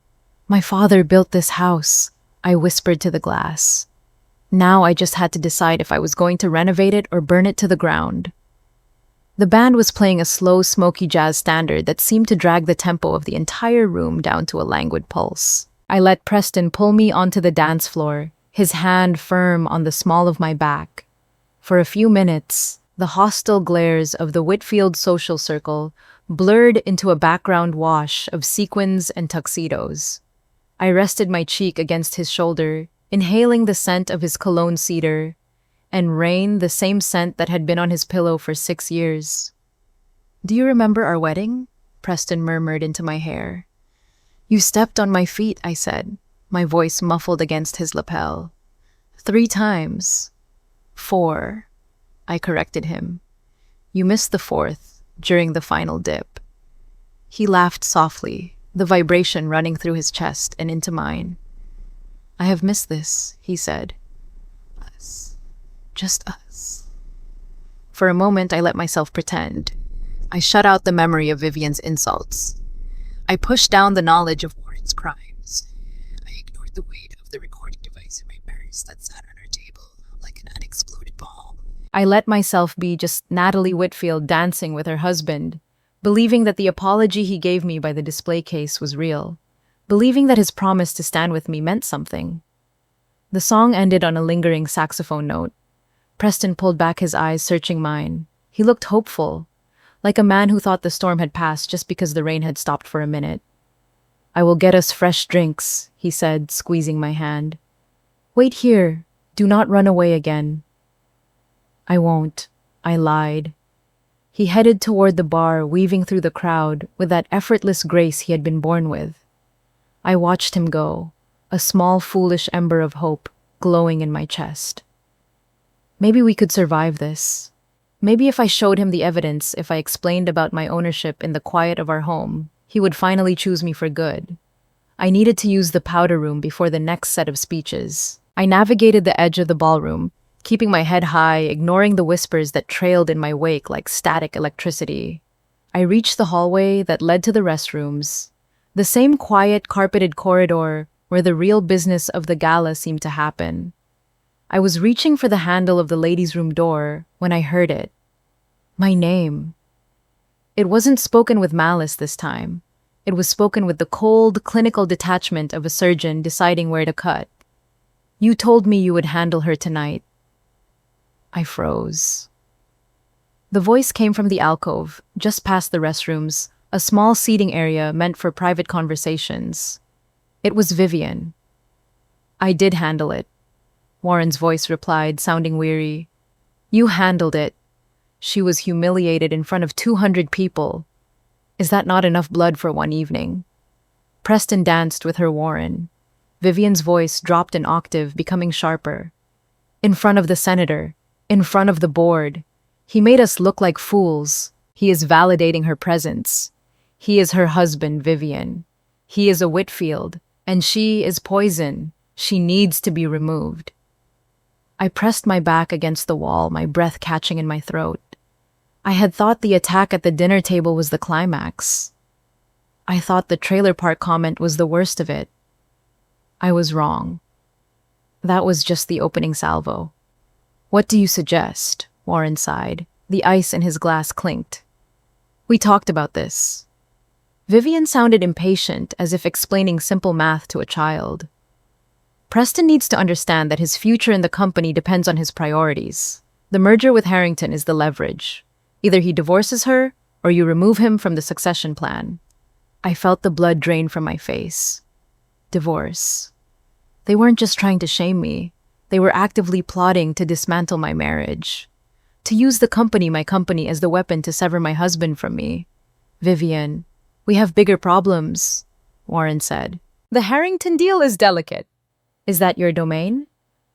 My father built this house, I whispered to the glass. Now I just had to decide if I was going to renovate it or burn it to the ground. The band was playing a slow, smoky jazz standard that seemed to drag the tempo of the entire room down to a languid pulse. I let Preston pull me onto the dance floor, his hand firm on the small of my back. For a few minutes, the hostile glares of the Whitfield social circle blurred into a background wash of sequins and tuxedos. I rested my cheek against his shoulder, inhaling the scent of his cologne cedar, and rain, the same scent that had been on his pillow for 6 years. Do you remember our wedding? Preston murmured into my hair. You stepped on my feet, I said, my voice muffled against his lapel. 3 times. 4. I corrected him. You missed the 4th, during the final dip. He laughed softly, the vibration running through his chest and into mine. I have missed this, he said. Us. Just us. For a moment, I let myself pretend. I shut out the memory of Vivian's insults. I pushed down the knowledge of Warren's crimes. I ignored the weight of the recording device in my purse that sat on her table like an unexploded bomb. I let myself be just Natalie Whitfield dancing with her husband, believing that the apology he gave me by the display case was real, believing that his promise to stand with me meant something. The song ended on a lingering saxophone note. Preston pulled back his eyes, searching mine. He looked hopeful, like a man who thought the storm had passed just because the rain had stopped for a minute. I will get us fresh drinks, he said, squeezing my hand. Wait here. Do not run away again. I won't, I lied. He headed toward the bar, weaving through the crowd with that effortless grace he had been born with. I watched him go, a small, foolish ember of hope glowing in my chest. Maybe we could survive this. Maybe if I showed him the evidence, if I explained about my ownership in the quiet of our home, he would finally choose me for good. I needed to use the powder room before the next set of speeches. I navigated the edge of the ballroom, keeping my head high, ignoring the whispers that trailed in my wake like static electricity. I reached the hallway that led to the restrooms, the same quiet, carpeted corridor where the real business of the gala seemed to happen. I was reaching for the handle of the ladies' room door when I heard it. My name. It wasn't spoken with malice this time. It was spoken with the cold, clinical detachment of a surgeon deciding where to cut. You told me you would handle her tonight. I froze. The voice came from the alcove, just past the restrooms, a small seating area meant for private conversations. It was Vivian. I did handle it. Warren's voice replied, sounding weary. You handled it. She was humiliated in front of 200 people. Is that not enough blood for one evening? Preston danced with her Warren. Vivian's voice dropped an octave, becoming sharper. In front of the senator, in front of the board. He made us look like fools. He is validating her presence. He is her husband, Vivian. He is a Whitfield, and she is poison. She needs to be removed. I pressed my back against the wall, my breath catching in my throat. I had thought the attack at the dinner table was the climax. I thought the trailer park comment was the worst of it. I was wrong. That was just the opening salvo. What do you suggest? Warren sighed. The ice in his glass clinked. We talked about this. Vivian sounded impatient, as if explaining simple math to a child. Preston needs to understand that his future in the company depends on his priorities. The merger with Harrington is the leverage. Either he divorces her, or you remove him from the succession plan. I felt the blood drain from my face. Divorce. They weren't just trying to shame me. They were actively plotting to dismantle my marriage. To use my company as the weapon to sever my husband from me. Vivian, we have bigger problems, Warren said. The Harrington deal is delicate. Is that your domain?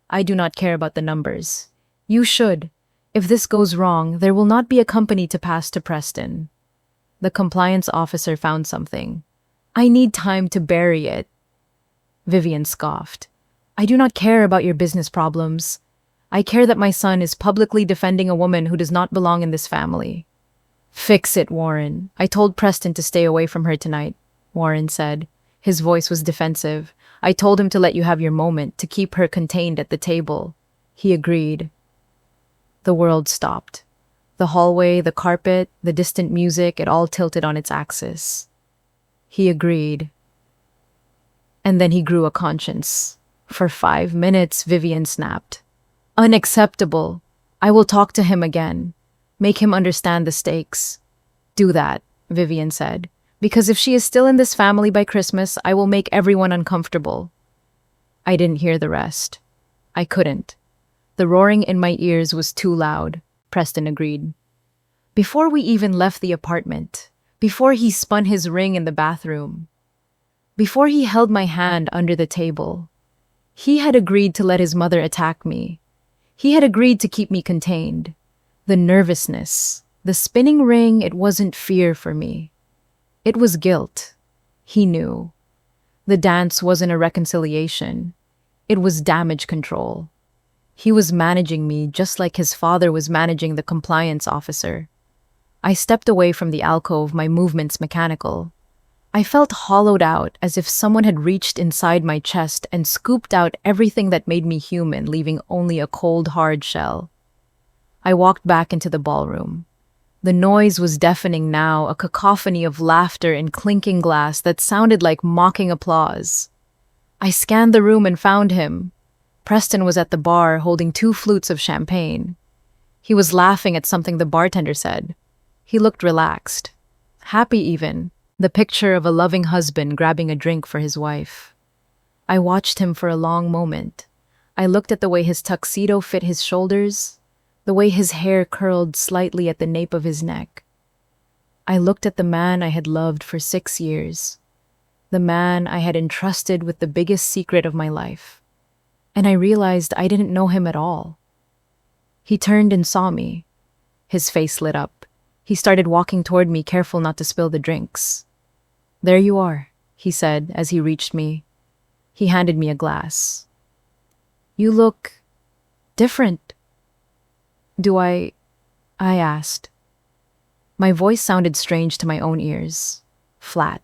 I do not care about the numbers. You should. If this goes wrong, there will not be a company to pass to Preston. The compliance officer found something. I need time to bury it. Vivian scoffed. I do not care about your business problems. I care that my son is publicly defending a woman who does not belong in this family. Fix it, Warren. I told Preston to stay away from her tonight, Warren said. His voice was defensive. I told him to let you have your moment, to keep her contained at the table. He agreed. The world stopped. The hallway, the carpet, the distant music, it all tilted on its axis. He agreed. And then he grew a conscience. For 5 minutes, Vivian snapped. Unacceptable. I will talk to him again. Make him understand the stakes. Do that, Vivian said. Because if she is still in this family by Christmas, I will make everyone uncomfortable. I didn't hear the rest. I couldn't. The roaring in my ears was too loud, Preston agreed. Before we even left the apartment, before he spun his ring in the bathroom, before he held my hand under the table, he had agreed to let his mother attack me. He had agreed to keep me contained. The nervousness, the spinning ring, it wasn't fear for me. It was guilt. He knew. The dance wasn't a reconciliation. It was damage control. He was managing me just like his father was managing the compliance officer. I stepped away from the alcove, my movements mechanical. I felt hollowed out, as if someone had reached inside my chest and scooped out everything that made me human, leaving only a cold, hard shell. I walked back into the ballroom. The noise was deafening now, a cacophony of laughter and clinking glass that sounded like mocking applause. I scanned the room and found him. Preston was at the bar holding 2 flutes of champagne. He was laughing at something the bartender said. He looked relaxed. Happy even, the picture of a loving husband grabbing a drink for his wife. I watched him for a long moment. I looked at the way his tuxedo fit his shoulders, the way his hair curled slightly at the nape of his neck. I looked at the man I had loved for 6 years, the man I had entrusted with the biggest secret of my life, and I realized I didn't know him at all. He turned and saw me. His face lit up. He started walking toward me, careful not to spill the drinks. There you are, he said as he reached me. He handed me a glass. You look different. Do I asked. My voice sounded strange to my own ears. Flat.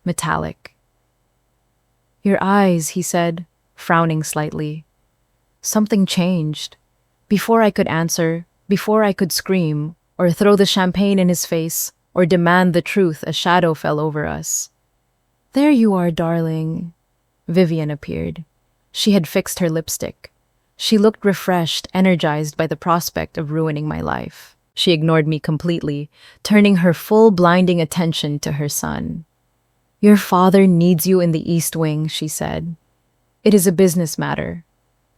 Metallic. Your eyes, he said, frowning slightly. Something changed. Before I could answer, before I could scream, or throw the champagne in his face, or demand the truth, a shadow fell over us. There you are, darling. Vivian appeared. She had fixed her lipstick. She looked refreshed, energized by the prospect of ruining my life. She ignored me completely, turning her full blinding attention to her son. Your father needs you in the East Wing, she said. It is a business matter.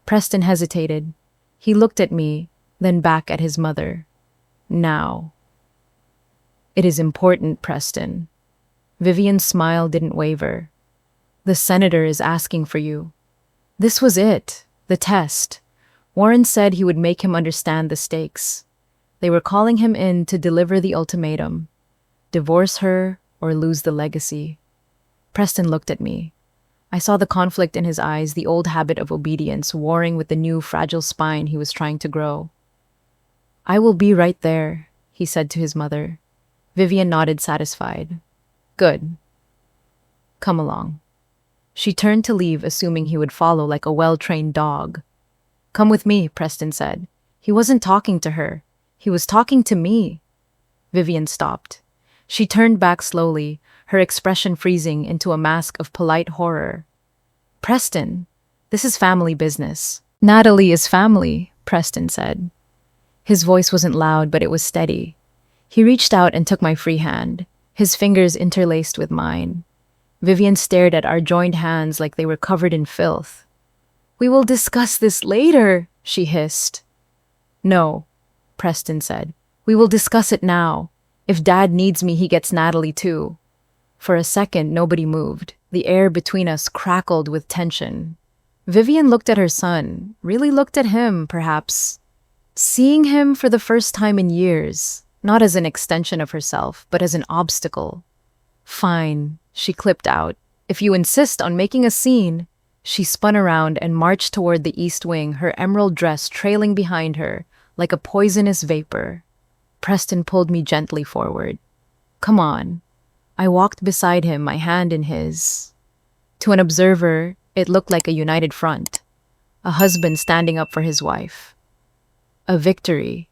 Preston hesitated. He looked at me, then back at his mother. Now. It is important, Preston. Vivian's smile didn't waver. The senator is asking for you. This was it, the test. Warren said he would make him understand the stakes. They were calling him in to deliver the ultimatum. Divorce her or lose the legacy. Preston looked at me. I saw the conflict in his eyes, the old habit of obedience warring with the new fragile spine he was trying to grow. I will be right there, he said to his mother. Vivian nodded, satisfied. Good. Come along. She turned to leave, assuming he would follow like a well-trained dog. Come with me, Preston said. He wasn't talking to her. He was talking to me. Vivian stopped. She turned back slowly, her expression freezing into a mask of polite horror. Preston, this is family business. Natalie is family, Preston said. His voice wasn't loud, but it was steady. He reached out and took my free hand, his fingers interlaced with mine. Vivian stared at our joined hands like they were covered in filth. We will discuss this later, she hissed. No, Preston said. We will discuss it now. If Dad needs me, he gets Natalie too. For a second, nobody moved. The air between us crackled with tension. Vivian looked at her son, really looked at him, perhaps. Seeing him for the first time in years, not as an extension of herself, but as an obstacle. Fine, she clipped out. If you insist on making a scene. She spun around and marched toward the east wing, her emerald dress trailing behind her, like a poisonous vapor. Preston pulled me gently forward. Come on. I walked beside him, my hand in his. To an observer, it looked like a united front. A husband standing up for his wife. A victory.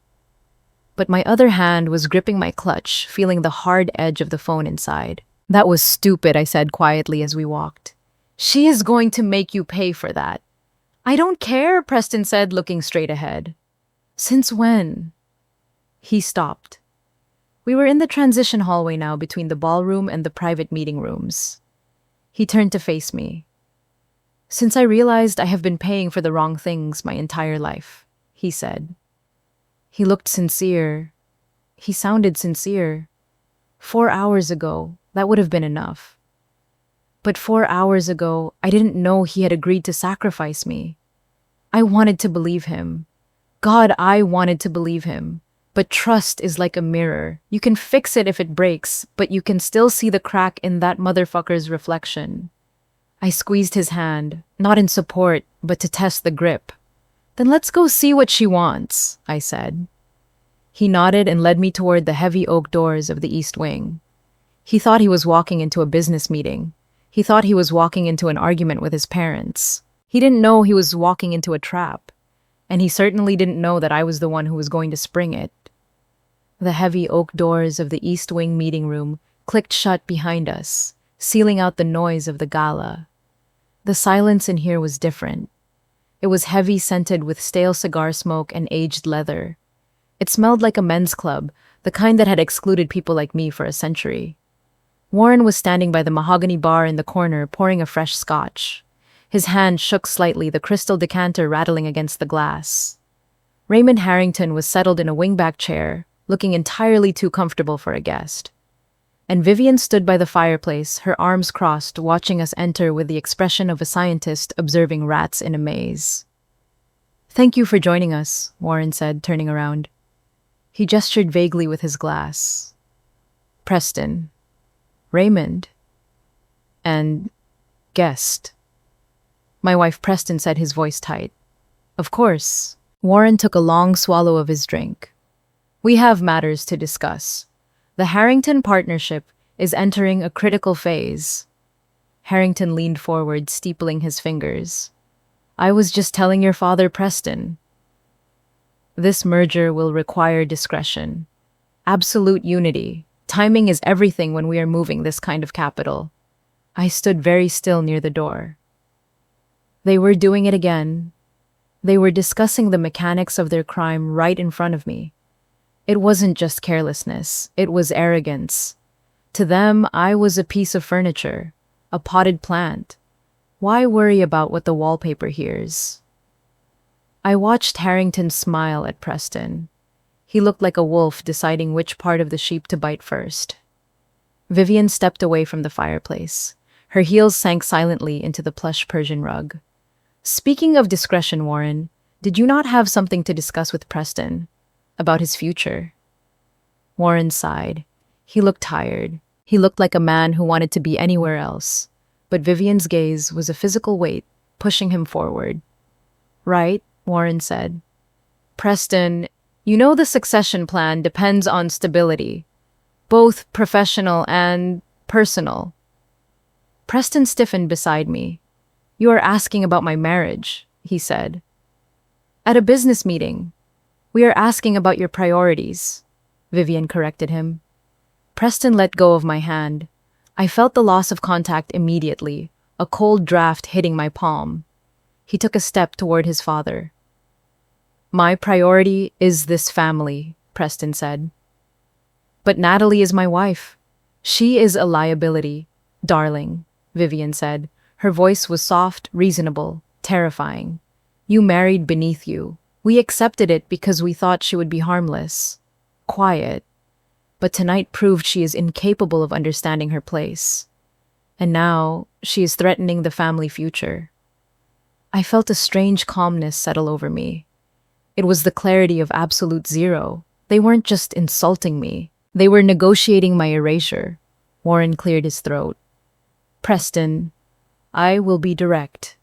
But my other hand was gripping my clutch, feeling the hard edge of the phone inside. That was stupid, I said quietly as we walked. She is going to make you pay for that. I don't care, Preston said, looking straight ahead. Since when? He stopped. We were in the transition hallway now between the ballroom and the private meeting rooms. He turned to face me. Since I realized I have been paying for the wrong things my entire life, he said. He looked sincere. He sounded sincere. 4 hours ago, that would have been enough. But 4 hours ago, I didn't know he had agreed to sacrifice me. I wanted to believe him. God, I wanted to believe him. But trust is like a mirror. You can fix it if it breaks, but you can still see the crack in that motherfucker's reflection. I squeezed his hand, not in support, but to test the grip. Then let's go see what she wants, I said. He nodded and led me toward the heavy oak doors of the east wing. He thought he was walking into a business meeting. He thought he was walking into an argument with his parents. He didn't know he was walking into a trap. And he certainly didn't know that I was the one who was going to spring it. The heavy oak doors of the east wing meeting room clicked shut behind us, sealing out the noise of the gala. The silence in here was different. It was heavy, scented with stale cigar smoke and aged leather. It smelled like a men's club, the kind that had excluded people like me for a century. Warren was standing by the mahogany bar in the corner, pouring a fresh scotch. His hand shook slightly, the crystal decanter rattling against the glass. Raymond Harrington was settled in a wingback chair, looking entirely too comfortable for a guest. And Vivian stood by the fireplace, her arms crossed, watching us enter with the expression of a scientist observing rats in a maze. Thank you for joining us, Warren said, turning around. He gestured vaguely with his glass. Preston. Raymond. And guest. My wife Preston said, his voice tight. Of course. Warren took a long swallow of his drink. We have matters to discuss. The Harrington partnership is entering a critical phase. Harrington leaned forward, steepling his fingers. I was just telling your father, Preston. This merger will require discretion. Absolute unity. Timing is everything when we are moving this kind of capital. I stood very still near the door. They were doing it again. They were discussing the mechanics of their crime right in front of me. It wasn't just carelessness, it was arrogance. To them, I was a piece of furniture, a potted plant. Why worry about what the wallpaper hears? I watched Harrington smile at Preston. He looked like a wolf deciding which part of the sheep to bite first. Vivian stepped away from the fireplace. Her heels sank silently into the plush Persian rug. Speaking of discretion, Warren, did you not have something to discuss with Preston? About his future? Warren sighed. He looked tired. He looked like a man who wanted to be anywhere else. But Vivian's gaze was a physical weight, pushing him forward. Right, Warren said. Preston, you know the succession plan depends on stability, both professional and personal. Preston stiffened beside me. You are asking about my marriage, he said. At a business meeting. We are asking about your priorities, Vivian corrected him. Preston let go of my hand. I felt the loss of contact immediately, a cold draft hitting my palm. He took a step toward his father. My priority is this family, Preston said. But Natalie is my wife. She is a liability, darling, Vivian said. Her voice was soft, reasonable, terrifying. You married beneath you. We accepted it because we thought she would be harmless, quiet. But tonight proved she is incapable of understanding her place. And now she is threatening the family future. I felt a strange calmness settle over me. It was the clarity of absolute zero. They weren't just insulting me. They were negotiating my erasure. Warren cleared his throat. Preston, I will be direct.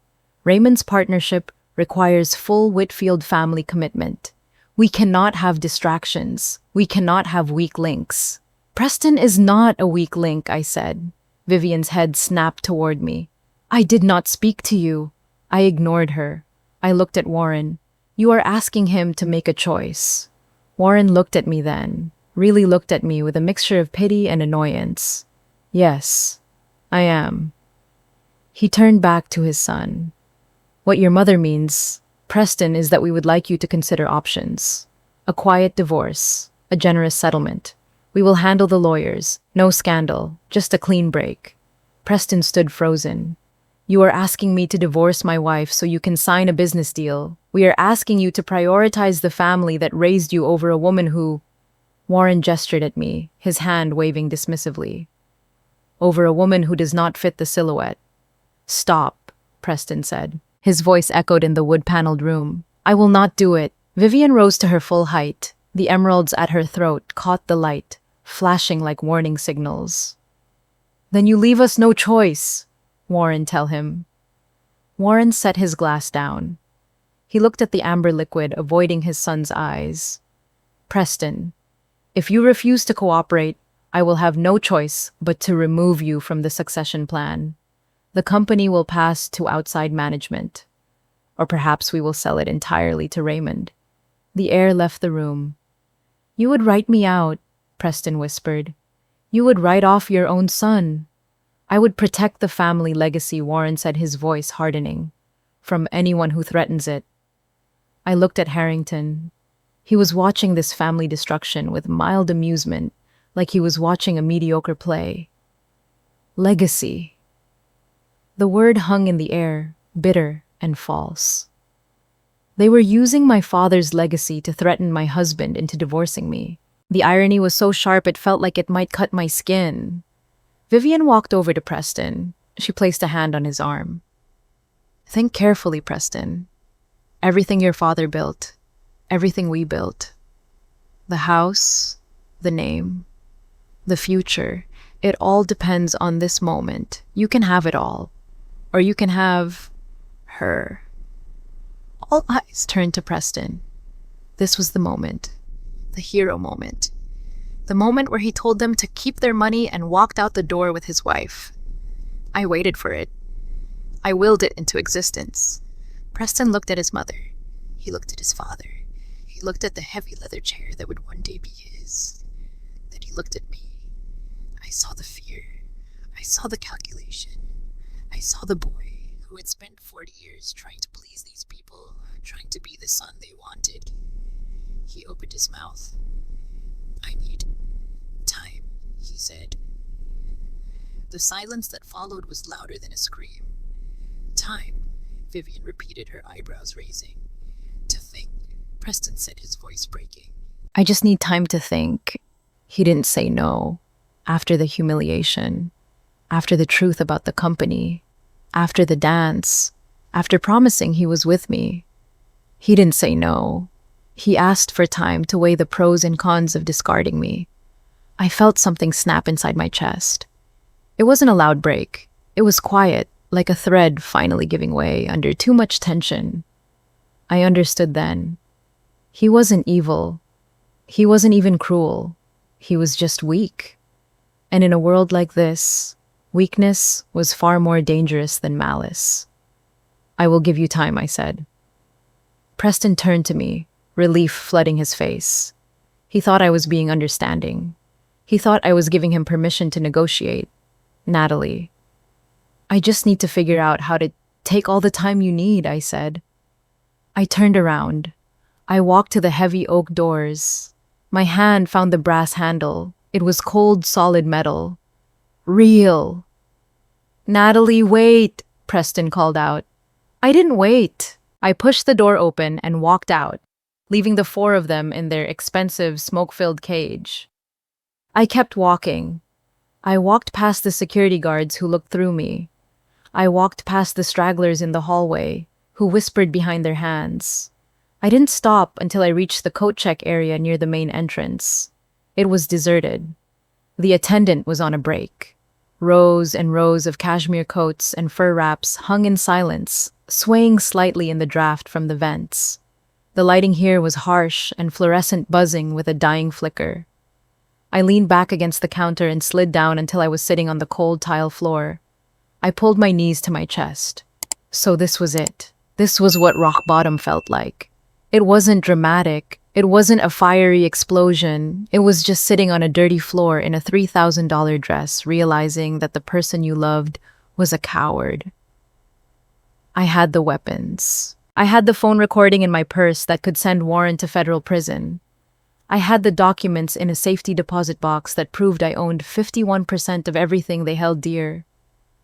Raymond's partnership requires full Whitfield family commitment. We cannot have distractions. We cannot have weak links. Preston is not a weak link, I said. Vivian's head snapped toward me. I did not speak to you. I ignored her. I looked at Warren. You are asking him to make a choice. Warren looked at me then, really looked at me with a mixture of pity and annoyance. Yes, I am. He turned back to his son. What your mother means, Preston, is that we would like you to consider options. A quiet divorce, a generous settlement. We will handle the lawyers, no scandal, just a clean break. Preston stood frozen. You are asking me to divorce my wife so you can sign a business deal. We are asking you to prioritize the family that raised you over a woman who... Warren gestured at me, his hand waving dismissively. Over a woman who does not fit the silhouette. Stop, Preston said. His voice echoed in the wood-paneled room. I will not do it. Vivian rose to her full height. The emeralds at her throat caught the light, flashing like warning signals. Then you leave us no choice, Warren tell him. Warren set his glass down. He looked at the amber liquid, avoiding his son's eyes. Preston, if you refuse to cooperate, I will have no choice but to remove you from the succession plan. The company will pass to outside management. Or perhaps we will sell it entirely to Raymond. The air left the room. You would write me out, Preston whispered. You would write off your own son. I would protect the family legacy, Warren said, his voice hardening, from anyone who threatens it. I looked at Harrington. He was watching this family destruction with mild amusement, like he was watching a mediocre play. Legacy. The word hung in the air, bitter and false. They were using my father's legacy to threaten my husband into divorcing me. The irony was so sharp it felt like it might cut my skin. Vivian walked over to Preston. She placed a hand on his arm. Think carefully, Preston. Everything your father built, everything we built. The house, the name, the future, it all depends on this moment. You can have it all. Or you can have her. All eyes turned to Preston. This was the moment. The hero moment. The moment where he told them to keep their money and walked out the door with his wife. I waited for it. I willed it into existence. Preston looked at his mother. He looked at his father. He looked at the heavy leather chair that would one day be his. Then he looked at me. I saw the fear. I saw the calculation. I saw the boy who had spent 40 years trying to please these people, trying to be the son they wanted. He opened his mouth. I need time, he said. The silence that followed was louder than a scream. Time, Vivian repeated, her eyebrows raising. To think, Preston said, his voice breaking. I just need time to think. He didn't say no. After the humiliation, after the truth about the company, after the dance, after promising he was with me. He didn't say no. He asked for time to weigh the pros and cons of discarding me. I felt something snap inside my chest. It wasn't a loud break. It was quiet, like a thread finally giving way under too much tension. I understood then. He wasn't evil. He wasn't even cruel. He was just weak. And in a world like this, weakness was far more dangerous than malice. I will give you time, I said. Preston turned to me, relief flooding his face. He thought I was being understanding. He thought I was giving him permission to negotiate. Natalie, I just need to figure out how to take all the time you need, I said. I turned around. I walked to the heavy oak doors. My hand found the brass handle. It was cold, solid metal. Real. Natalie, wait, Preston called out. I didn't wait. I pushed the door open and walked out, leaving the four of them in their expensive, smoke-filled cage. I kept walking. I walked past the security guards who looked through me. I walked past the stragglers in the hallway, who whispered behind their hands. I didn't stop until I reached the coat check area near the main entrance. It was deserted. The attendant was on a break. Rows and rows of cashmere coats and fur wraps hung in silence, swaying slightly in the draft from the vents. The lighting here was harsh and fluorescent, buzzing with a dying flicker. I leaned back against the counter and slid down until I was sitting on the cold tile floor. I pulled my knees to my chest. So this was it. This was what rock bottom felt like. It wasn't dramatic. It wasn't a fiery explosion. It was just sitting on a dirty floor in a $3,000 dress, realizing that the person you loved was a coward. I had the weapons. I had the phone recording in my purse that could send Warren to federal prison. I had the documents in a safety deposit box that proved I owned 51% of everything they held dear.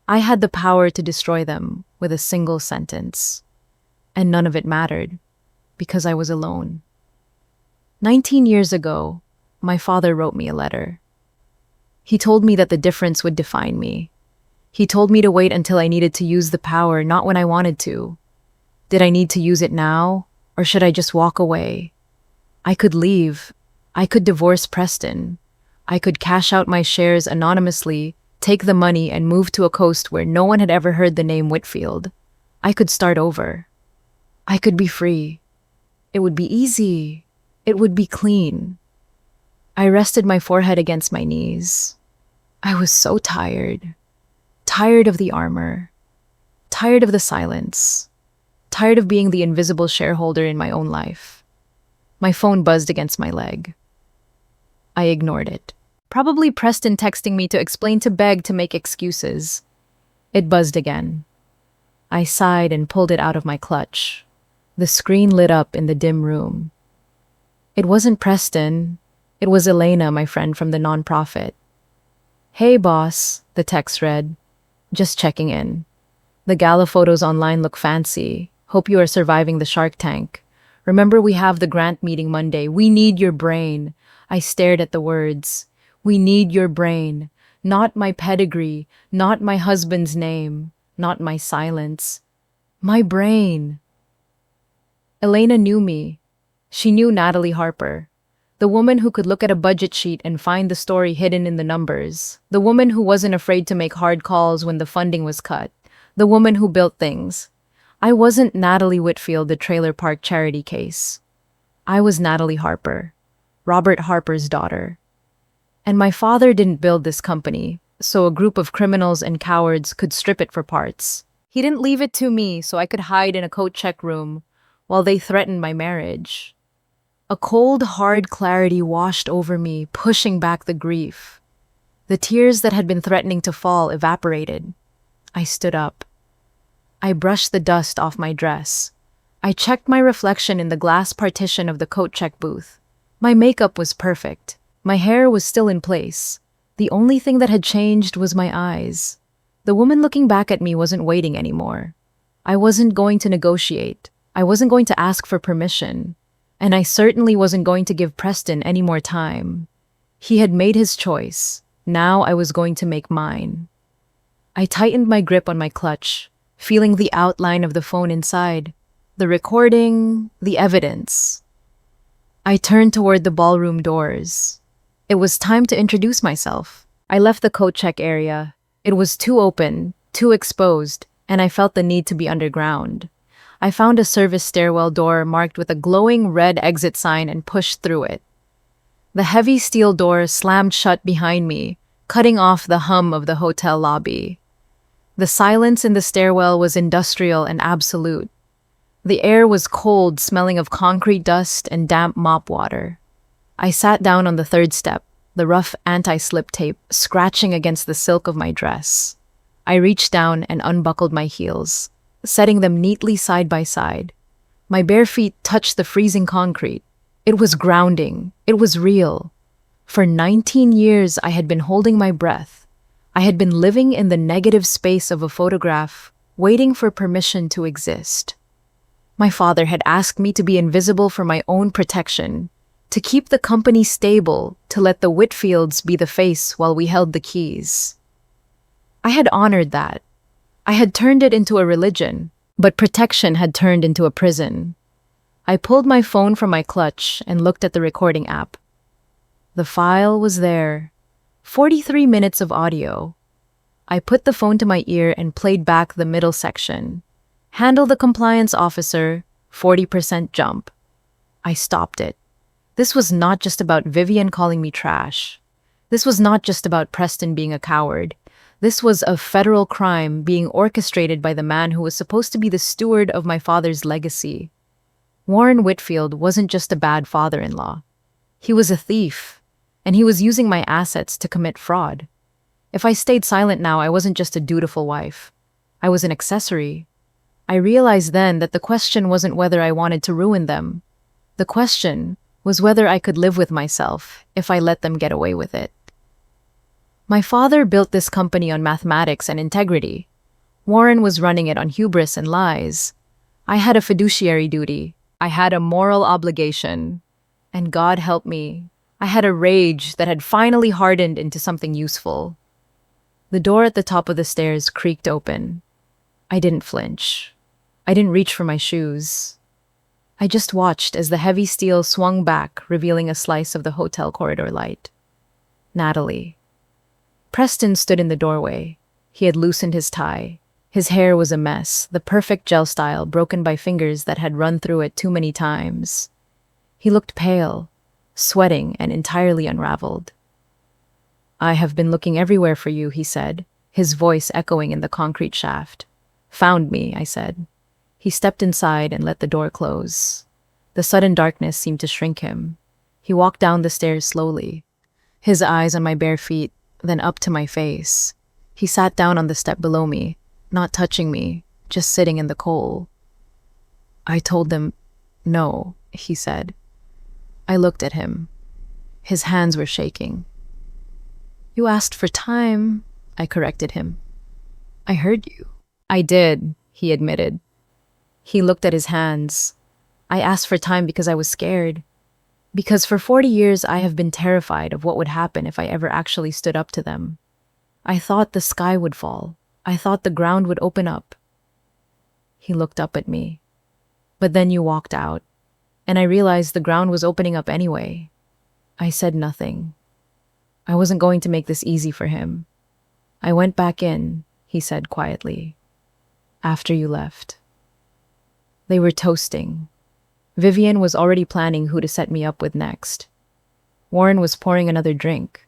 I had the power to destroy them with a single sentence. And none of it mattered, because I was alone. 19 years ago, my father wrote me a letter. He told me that the difference would define me. He told me to wait until I needed to use the power, not when I wanted to. Did I need to use it now, or should I just walk away? I could leave. I could divorce Preston. I could cash out my shares anonymously, take the money, and move to a coast where no one had ever heard the name Whitfield. I could start over. I could be free. It would be easy. It would be clean. I rested my forehead against my knees. I was so tired. Tired of the armor. Tired of the silence. Tired of being the invisible shareholder in my own life. My phone buzzed against my leg. I ignored it. Probably Preston texting me to explain, to beg, to make excuses. It buzzed again. I sighed and pulled it out of my clutch. The screen lit up in the dim room. It wasn't Preston. It was Elena, my friend from the nonprofit. Hey, boss, the text read. Just checking in. The gala photos online look fancy. Hope you are surviving the Shark Tank. Remember, we have the grant meeting Monday. We need your brain. I stared at the words. We need your brain. Not my pedigree. Not my husband's name. Not my silence. My brain. Elena knew me. She knew Natalie Harper. The woman who could look at a budget sheet and find the story hidden in the numbers. The woman who wasn't afraid to make hard calls when the funding was cut. The woman who built things. I wasn't Natalie Whitfield, the trailer park charity case. I was Natalie Harper, Robert Harper's daughter. And my father didn't build this company, so a group of criminals and cowards could strip it for parts. He didn't leave it to me so I could hide in a coat check room while they threatened my marriage. A cold, hard clarity washed over me, pushing back the grief. The tears that had been threatening to fall evaporated. I stood up. I brushed the dust off my dress. I checked my reflection in the glass partition of the coat check booth. My makeup was perfect. My hair was still in place. The only thing that had changed was my eyes. The woman looking back at me wasn't waiting anymore. I wasn't going to negotiate. I wasn't going to ask for permission. And I certainly wasn't going to give Preston any more time. He had made his choice. Now I was going to make mine. I tightened my grip on my clutch, feeling the outline of the phone inside, the recording, the evidence. I turned toward the ballroom doors. It was time to introduce myself. I left the coat check area. It was too open, too exposed, and I felt the need to be underground. I found a service stairwell door marked with a glowing red exit sign and pushed through it. The heavy steel door slammed shut behind me, cutting off the hum of the hotel lobby. The silence in the stairwell was industrial and absolute. The air was cold, smelling of concrete dust and damp mop water. I sat down on the third step, the rough anti-slip tape scratching against the silk of my dress. I reached down and unbuckled my heels, setting them neatly side by side. My bare feet touched the freezing concrete. It was grounding. It was real. For 19 years, I had been holding my breath. I had been living in the negative space of a photograph, waiting for permission to exist. My father had asked me to be invisible for my own protection, to keep the company stable, to let the Whitfields be the face while we held the keys. I had honored that. I had turned it into a religion, but protection had turned into a prison. I pulled my phone from my clutch and looked at the recording app. The file was there. 43 minutes of audio. I put the phone to my ear and played back the middle section. Handle the compliance officer, 40% jump. I stopped it. This was not just about Vivian calling me trash. This was not just about Preston being a coward. This was a federal crime being orchestrated by the man who was supposed to be the steward of my father's legacy. Warren Whitfield wasn't just a bad father-in-law. He was a thief, and he was using my assets to commit fraud. If I stayed silent now, I wasn't just a dutiful wife. I was an accessory. I realized then that the question wasn't whether I wanted to ruin them. The question was whether I could live with myself if I let them get away with it. My father built this company on mathematics and integrity. Warren was running it on hubris and lies. I had a fiduciary duty. I had a moral obligation. And God help me, I had a rage that had finally hardened into something useful. The door at the top of the stairs creaked open. I didn't flinch. I didn't reach for my shoes. I just watched as the heavy steel swung back, revealing a slice of the hotel corridor light. Natalie. Preston stood in the doorway. He had loosened his tie. His hair was a mess, the perfect gel style broken by fingers that had run through it too many times. He looked pale, sweating and entirely unraveled. "I have been looking everywhere for you," he said, his voice echoing in the concrete shaft. "Found me," I said. He stepped inside and let the door close. The sudden darkness seemed to shrink him. He walked down the stairs slowly, his eyes on my bare feet, then up to my face. He sat down on the step below me, not touching me, just sitting in the coal. "I told them no," he said. I looked at him. His hands were shaking. "You asked for time," I corrected him. "I heard you." "I did," he admitted. He looked at his hands. "I asked for time because I was scared. Because for 40 years I have been terrified of what would happen if I ever actually stood up to them. I thought the sky would fall. I thought the ground would open up." He looked up at me. "But then you walked out, and I realized the ground was opening up anyway." I said nothing. I wasn't going to make this easy for him. "I went back in," he said quietly, "after you left." They were toasting. Vivian was already planning who to set me up with next. Warren was pouring another drink.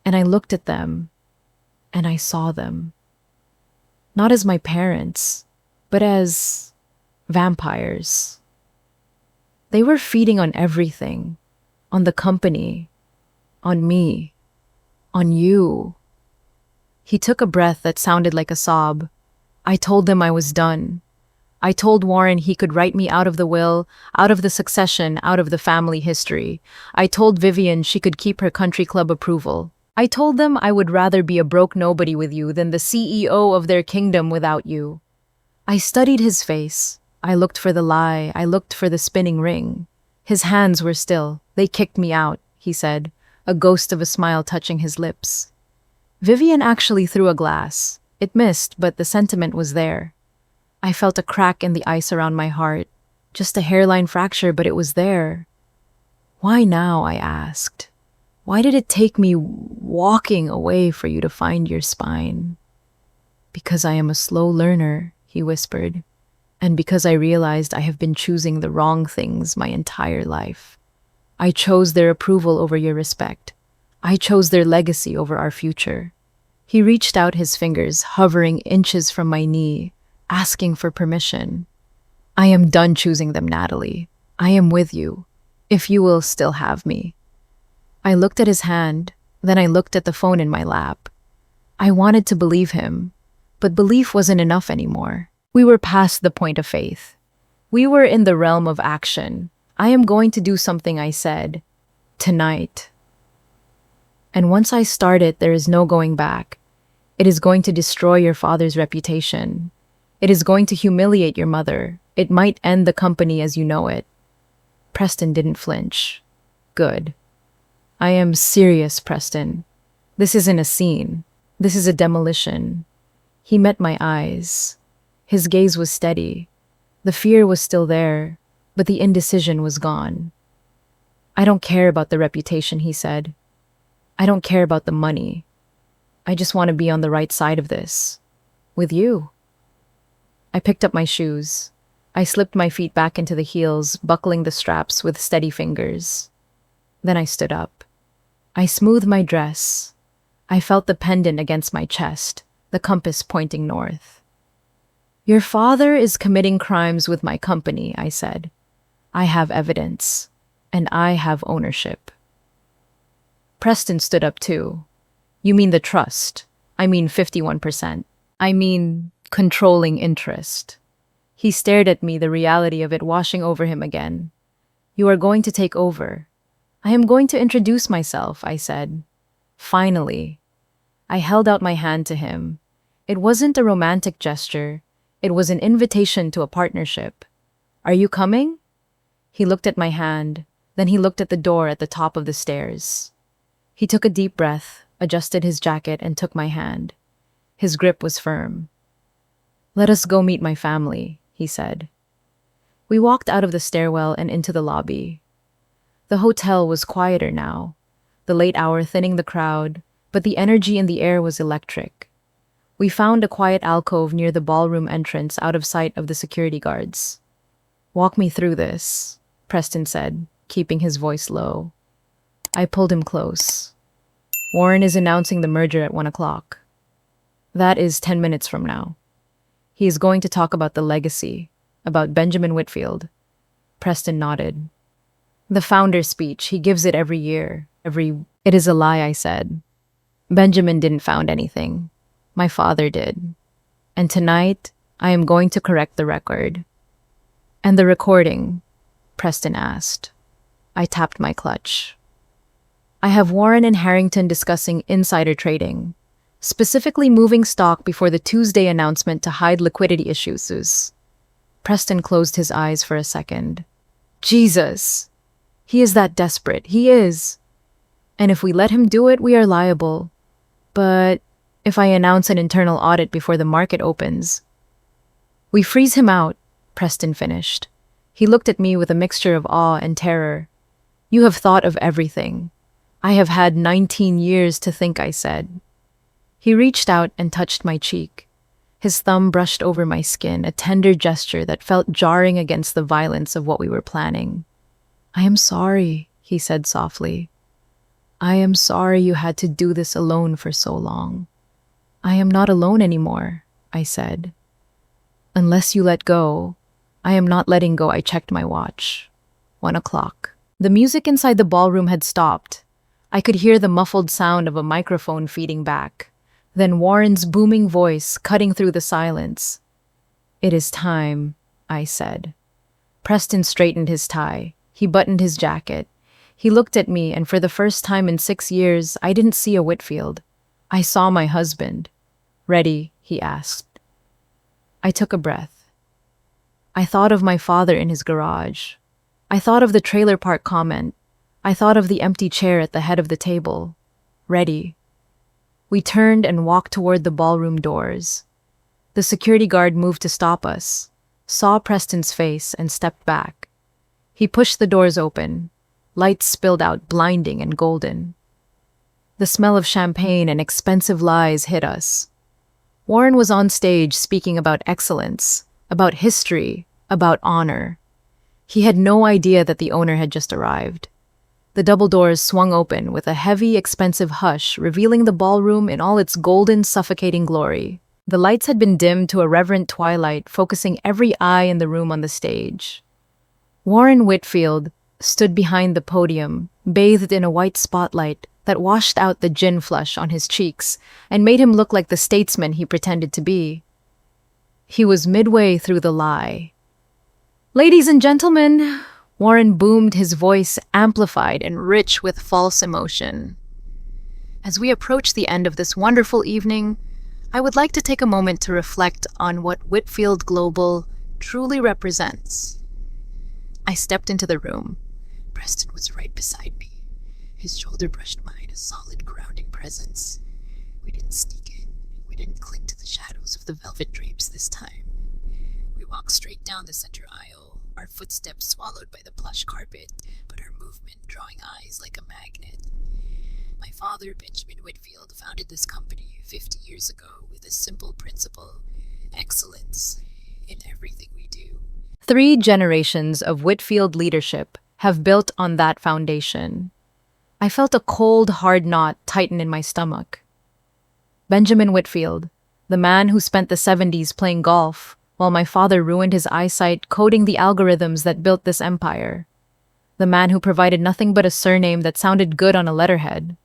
And I looked at them, and I saw them. Not as my parents, but as vampires. They were feeding on everything, on the company, on me, on you. He took a breath that sounded like a sob. I told them I was done. I told Warren he could write me out of the will, out of the succession, out of the family history. I told Vivian she could keep her country club approval. I told them I would rather be a broke nobody with you than the CEO of their kingdom without you. I studied his face. I looked for the lie. I looked for the spinning ring. His hands were still. "They kicked me out," he said, a ghost of a smile touching his lips. Vivian actually threw a glass. It missed, but the sentiment was there. I felt a crack in the ice around my heart. Just a hairline fracture, but it was there. "Why now?" I asked. "Why did it take me walking away for you to find your spine?" "Because I am a slow learner," he whispered. "And because I realized I have been choosing the wrong things my entire life. I chose their approval over your respect. I chose their legacy over our future." He reached out his fingers, hovering inches from my knee, asking for permission. I am done choosing them, Natalie. I am with you, if you will still have me. I looked at his hand, then I looked at the phone in my lap. I wanted to believe him, but belief wasn't enough anymore. We were past the point of faith. We were in the realm of action. I am going to do something, I said. Tonight. And once I start it, there is no going back. It is going to destroy your father's reputation. It is going to humiliate your mother. It might end the company as you know it. Preston didn't flinch. Good. I am serious, Preston. This isn't a scene. This is a demolition. He met my eyes. His gaze was steady. The fear was still there, but the indecision was gone. I don't care about the reputation, he said. I don't care about the money. I just want to be on the right side of this. With you. I picked up my shoes. I slipped my feet back into the heels, buckling the straps with steady fingers. Then I stood up. I smoothed my dress. I felt the pendant against my chest, the compass pointing north. Your father is committing crimes with my company, I said. I have evidence, and I have ownership. Preston stood up too. You mean the trust. I mean 51%. I mean controlling interest. He stared at me, the reality of it washing over him again. You are going to take over. I am going to introduce myself, I said. Finally. I held out my hand to him. It wasn't a romantic gesture. It was an invitation to a partnership. Are you coming? He looked at my hand, then he looked at the door at the top of the stairs. He took a deep breath, adjusted his jacket, and took my hand. His grip was firm. Let us go meet my family, he said. We walked out of the stairwell and into the lobby. The hotel was quieter now, the late hour thinning the crowd, but the energy in the air was electric. We found a quiet alcove near the ballroom entrance out of sight of the security guards. Walk me through this, Preston said, keeping his voice low. I pulled him close. Warren is announcing the merger at 1 o'clock. That is 10 minutes from now. He is going to talk about the legacy, about Benjamin Whitfield. Preston nodded. The founder's speech, he gives it every year. It is a lie, I said. Benjamin didn't found anything. My father did. And tonight, I am going to correct the record. And the recording? Preston asked. I tapped my clutch. I have Warren and Harrington discussing insider trading, specifically moving stock before the Tuesday announcement to hide liquidity issues. Preston closed his eyes for a second. Jesus! He is that desperate. He is. And if we let him do it, we are liable. But if I announce an internal audit before the market opens, we freeze him out, Preston finished. He looked at me with a mixture of awe and terror. You have thought of everything. I have had 19 years to think, I said. He reached out and touched my cheek. His thumb brushed over my skin, a tender gesture that felt jarring against the violence of what we were planning. I am sorry, he said softly. I am sorry you had to do this alone for so long. I am not alone anymore, I said. Unless you let go, I am not letting go. I checked my watch. 1 o'clock. The music inside the ballroom had stopped. I could hear the muffled sound of a microphone feeding back. Then Warren's booming voice cutting through the silence. It is time, I said. Preston straightened his tie. He buttoned his jacket. He looked at me, and for the first time in 6 years, I didn't see a Whitfield. I saw my husband. Ready? He asked. I took a breath. I thought of my father in his garage. I thought of the trailer park comment. I thought of the empty chair at the head of the table. Ready. We turned and walked toward the ballroom doors. The security guard moved to stop us, saw Preston's face, and stepped back. He pushed the doors open. Lights spilled out, blinding and golden. The smell of champagne and expensive lies hit us. Warren was on stage speaking about excellence, about history, about honor. He had no idea that the owner had just arrived. The double doors swung open with a heavy, expensive hush, revealing the ballroom in all its golden, suffocating glory. The lights had been dimmed to a reverent twilight, focusing every eye in the room on the stage. Warren Whitfield stood behind the podium, bathed in a white spotlight that washed out the gin flush on his cheeks and made him look like the statesman he pretended to be. He was midway through the lie. "Ladies and gentlemen," Warren boomed, his voice amplified and rich with false emotion. "As we approach the end of this wonderful evening, I would like to take a moment to reflect on what Whitfield Global truly represents." I stepped into the room. Preston was right beside me. His shoulder brushed mine, a solid, grounding presence. We didn't sneak in. We didn't cling to the shadows of the velvet drapes this time. We walked straight down the center aisle, our footsteps swallowed by the plush carpet, but our movement drawing eyes like a magnet. My father, Benjamin Whitfield, founded this company 50 years ago with a simple principle: excellence in everything we do. 3 generations of Whitfield leadership have built on that foundation. I felt a cold, hard knot tighten in my stomach. Benjamin Whitfield, the man who spent the 70s playing golf, while my father ruined his eyesight coding the algorithms that built this empire. The man who provided nothing but a surname that sounded good on a letterhead.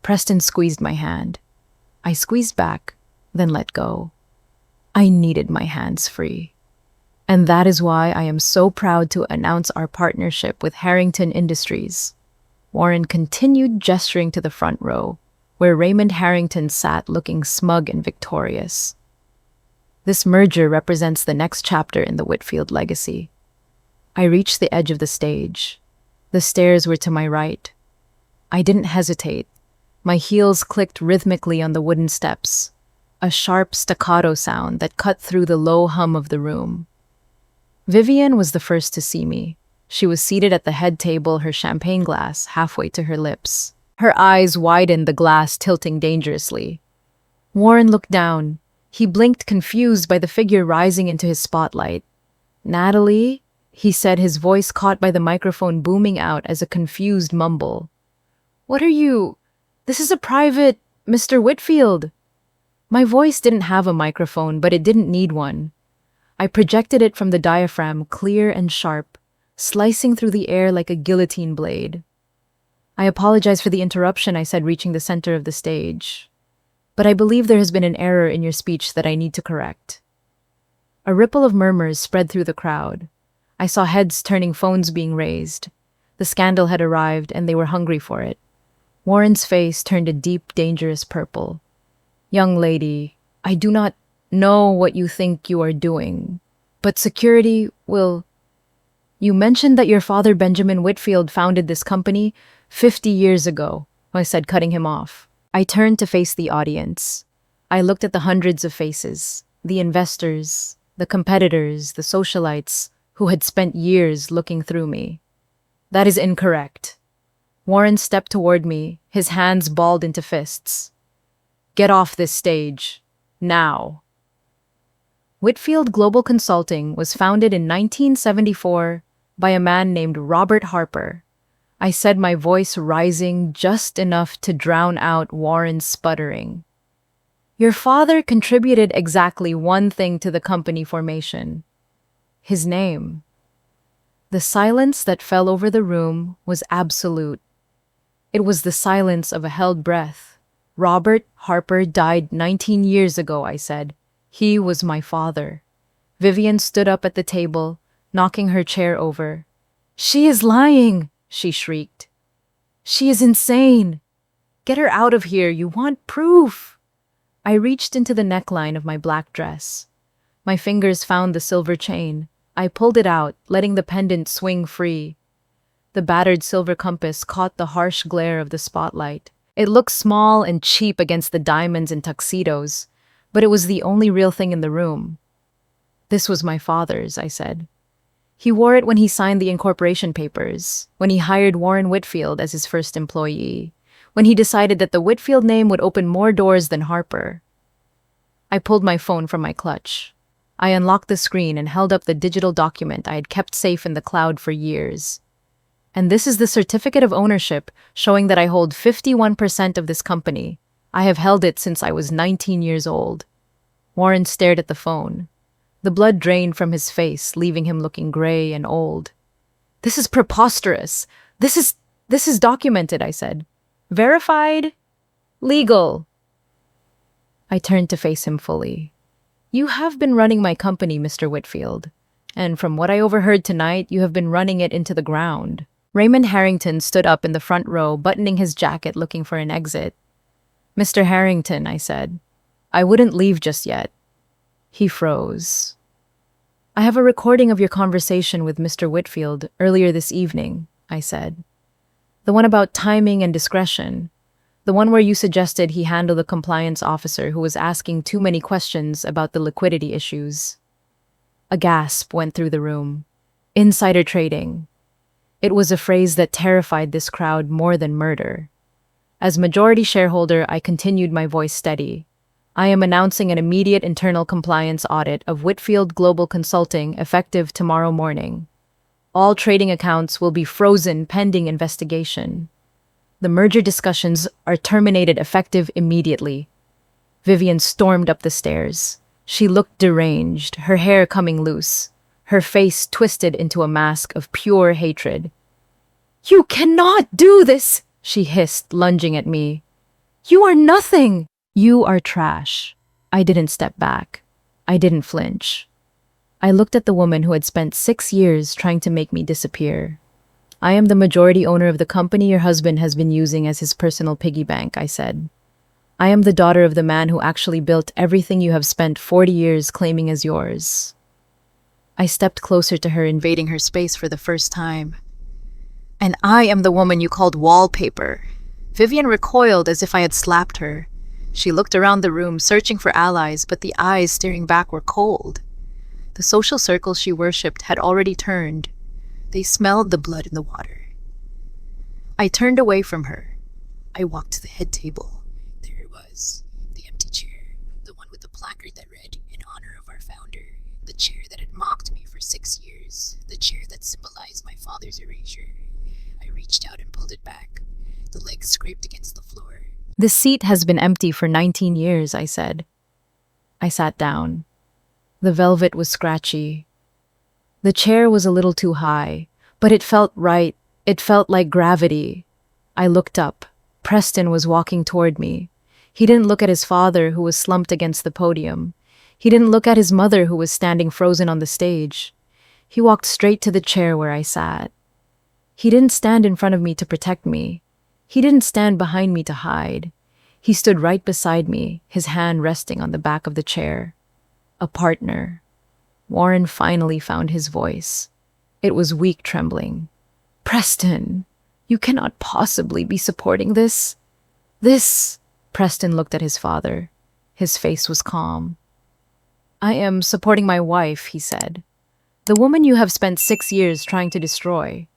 Preston squeezed my hand. I squeezed back, then let go. I needed my hands free. And that is why I am so proud to announce our partnership with Harrington Industries. Warren continued gesturing to the front row, where Raymond Harrington sat looking smug and victorious. This merger represents the next chapter in the Whitfield legacy. I reached the edge of the stage. The stairs were to my right. I didn't hesitate. My heels clicked rhythmically on the wooden steps, a sharp staccato sound that cut through the low hum of the room. Vivian was the first to see me. She was seated at the head table, her champagne glass halfway to her lips. Her eyes widened, the glass tilting dangerously. Warren looked down. He blinked, confused by the figure rising into his spotlight. "Natalie?" he said, his voice caught by the microphone booming out as a confused mumble. "What are you? This is a private, Mr. Whitfield." My voice didn't have a microphone, but it didn't need one. I projected it from the diaphragm, clear and sharp, slicing through the air like a guillotine blade. "I apologize for the interruption," I said, reaching the center of the stage. "But I believe there has been an error in your speech that I need to correct." A ripple of murmurs spread through the crowd. I saw heads turning, phones being raised. The scandal had arrived, and they were hungry for it. Warren's face turned a deep, dangerous purple. "Young lady, I do not know what you think you are doing, but security will..." "You mentioned that your father, Benjamin Whitfield, founded this company 50 years ago," I said, cutting him off. I turned to face the audience. I looked at the hundreds of faces, the investors, the competitors, the socialites, who had spent years looking through me. "That is incorrect." Warren stepped toward me, his hands balled into fists. "Get off this stage. Now." Whitfield Global Consulting was founded in 1974 by a man named Robert Harper. I said, my voice rising just enough to drown out Warren's sputtering. "Your father contributed exactly one thing to the company formation: his name." The silence that fell over the room was absolute. It was the silence of a held breath. "Robert Harper died 19 years ago," I said. "He was my father." Vivian stood up at the table, knocking her chair over. "She is lying," she shrieked. "She is insane. Get her out of here. You want proof." I reached into the neckline of my black dress. My fingers found the silver chain. I pulled it out, letting the pendant swing free. The battered silver compass caught the harsh glare of the spotlight. It looked small and cheap against the diamonds and tuxedos, but it was the only real thing in the room. "This was my father's," I said. "He wore it when he signed the incorporation papers, when he hired Warren Whitfield as his first employee, when he decided that the Whitfield name would open more doors than Harper." I pulled my phone from my clutch. I unlocked the screen and held up the digital document I had kept safe in the cloud for years. "And this is the certificate of ownership showing that I hold 51% of this company. I have held it since I was 19 years old." Warren stared at the phone. The blood drained from his face, leaving him looking gray and old. This is preposterous. This is documented, I said. Verified? Legal. I turned to face him fully. You have been running my company, Mr. Whitfield. And from what I overheard tonight, you have been running it into the ground. Raymond Harrington stood up in the front row, buttoning his jacket, looking for an exit. Mr. Harrington, I said, I wouldn't leave just yet. He froze. I have a recording of your conversation with Mr. Whitfield earlier this evening, I said. The one about timing and discretion. The one where you suggested he handle the compliance officer who was asking too many questions about the liquidity issues. A gasp went through the room. Insider trading. It was a phrase that terrified this crowd more than murder. As majority shareholder, I continued, my voice steady. I am announcing an immediate internal compliance audit of Whitfield Global Consulting effective tomorrow morning. All trading accounts will be frozen pending investigation. The merger discussions are terminated effective immediately. Vivian stormed up the stairs. She looked deranged, her hair coming loose, her face twisted into a mask of pure hatred. You cannot do this, she hissed, lunging at me. You are nothing. You are trash. I didn't step back. I didn't flinch. I looked at the woman who had spent 6 years trying to make me disappear. I am the majority owner of the company your husband has been using as his personal piggy bank, I said. I am the daughter of the man who actually built everything you have spent 40 years claiming as yours. I stepped closer to her, invading her space for the first time. And I am the woman you called wallpaper. Vivian recoiled as if I had slapped her. She looked around the room, searching for allies, but the eyes staring back were cold. The social circle she worshipped had already turned. They smelled the blood in the water. I turned away from her. I walked to the head table. There it was, the empty chair, the one with the placard that read, "In honor of our founder," the chair that had mocked me for 6 years, the chair that symbolized my father's erasure. I reached out and pulled it back. The legs scraped against the floor. This seat has been empty for 19 years, I said. I sat down. The velvet was scratchy. The chair was a little too high, but it felt right. It felt like gravity. I looked up. Preston was walking toward me. He didn't look at his father, who was slumped against the podium. He didn't look at his mother, who was standing frozen on the stage. He walked straight to the chair where I sat. He didn't stand in front of me to protect me. He didn't stand behind me to hide. He stood right beside me, his hand resting on the back of the chair. A partner. Warren finally found his voice. It was weak trembling. Preston, you cannot possibly be supporting this. Preston looked at his father. His face was calm. I am supporting my wife, he said. The woman you have spent 6 years trying to destroy.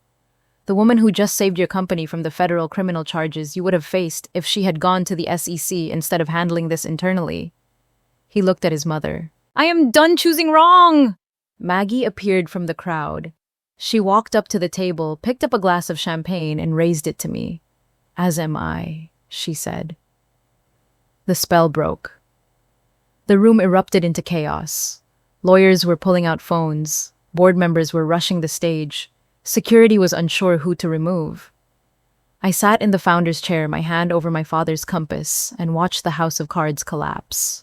The woman who just saved your company from the federal criminal charges you would have faced if she had gone to the SEC instead of handling this internally. He looked at his mother. I am done choosing wrong! Maggie appeared from the crowd. She walked up to the table, picked up a glass of champagne, and raised it to me. As am I, she said. The spell broke. The room erupted into chaos. Lawyers were pulling out phones. Board members were rushing the stage. Security was unsure who to remove. I sat in the founder's chair, my hand over my father's compass, and watched the house of cards collapse.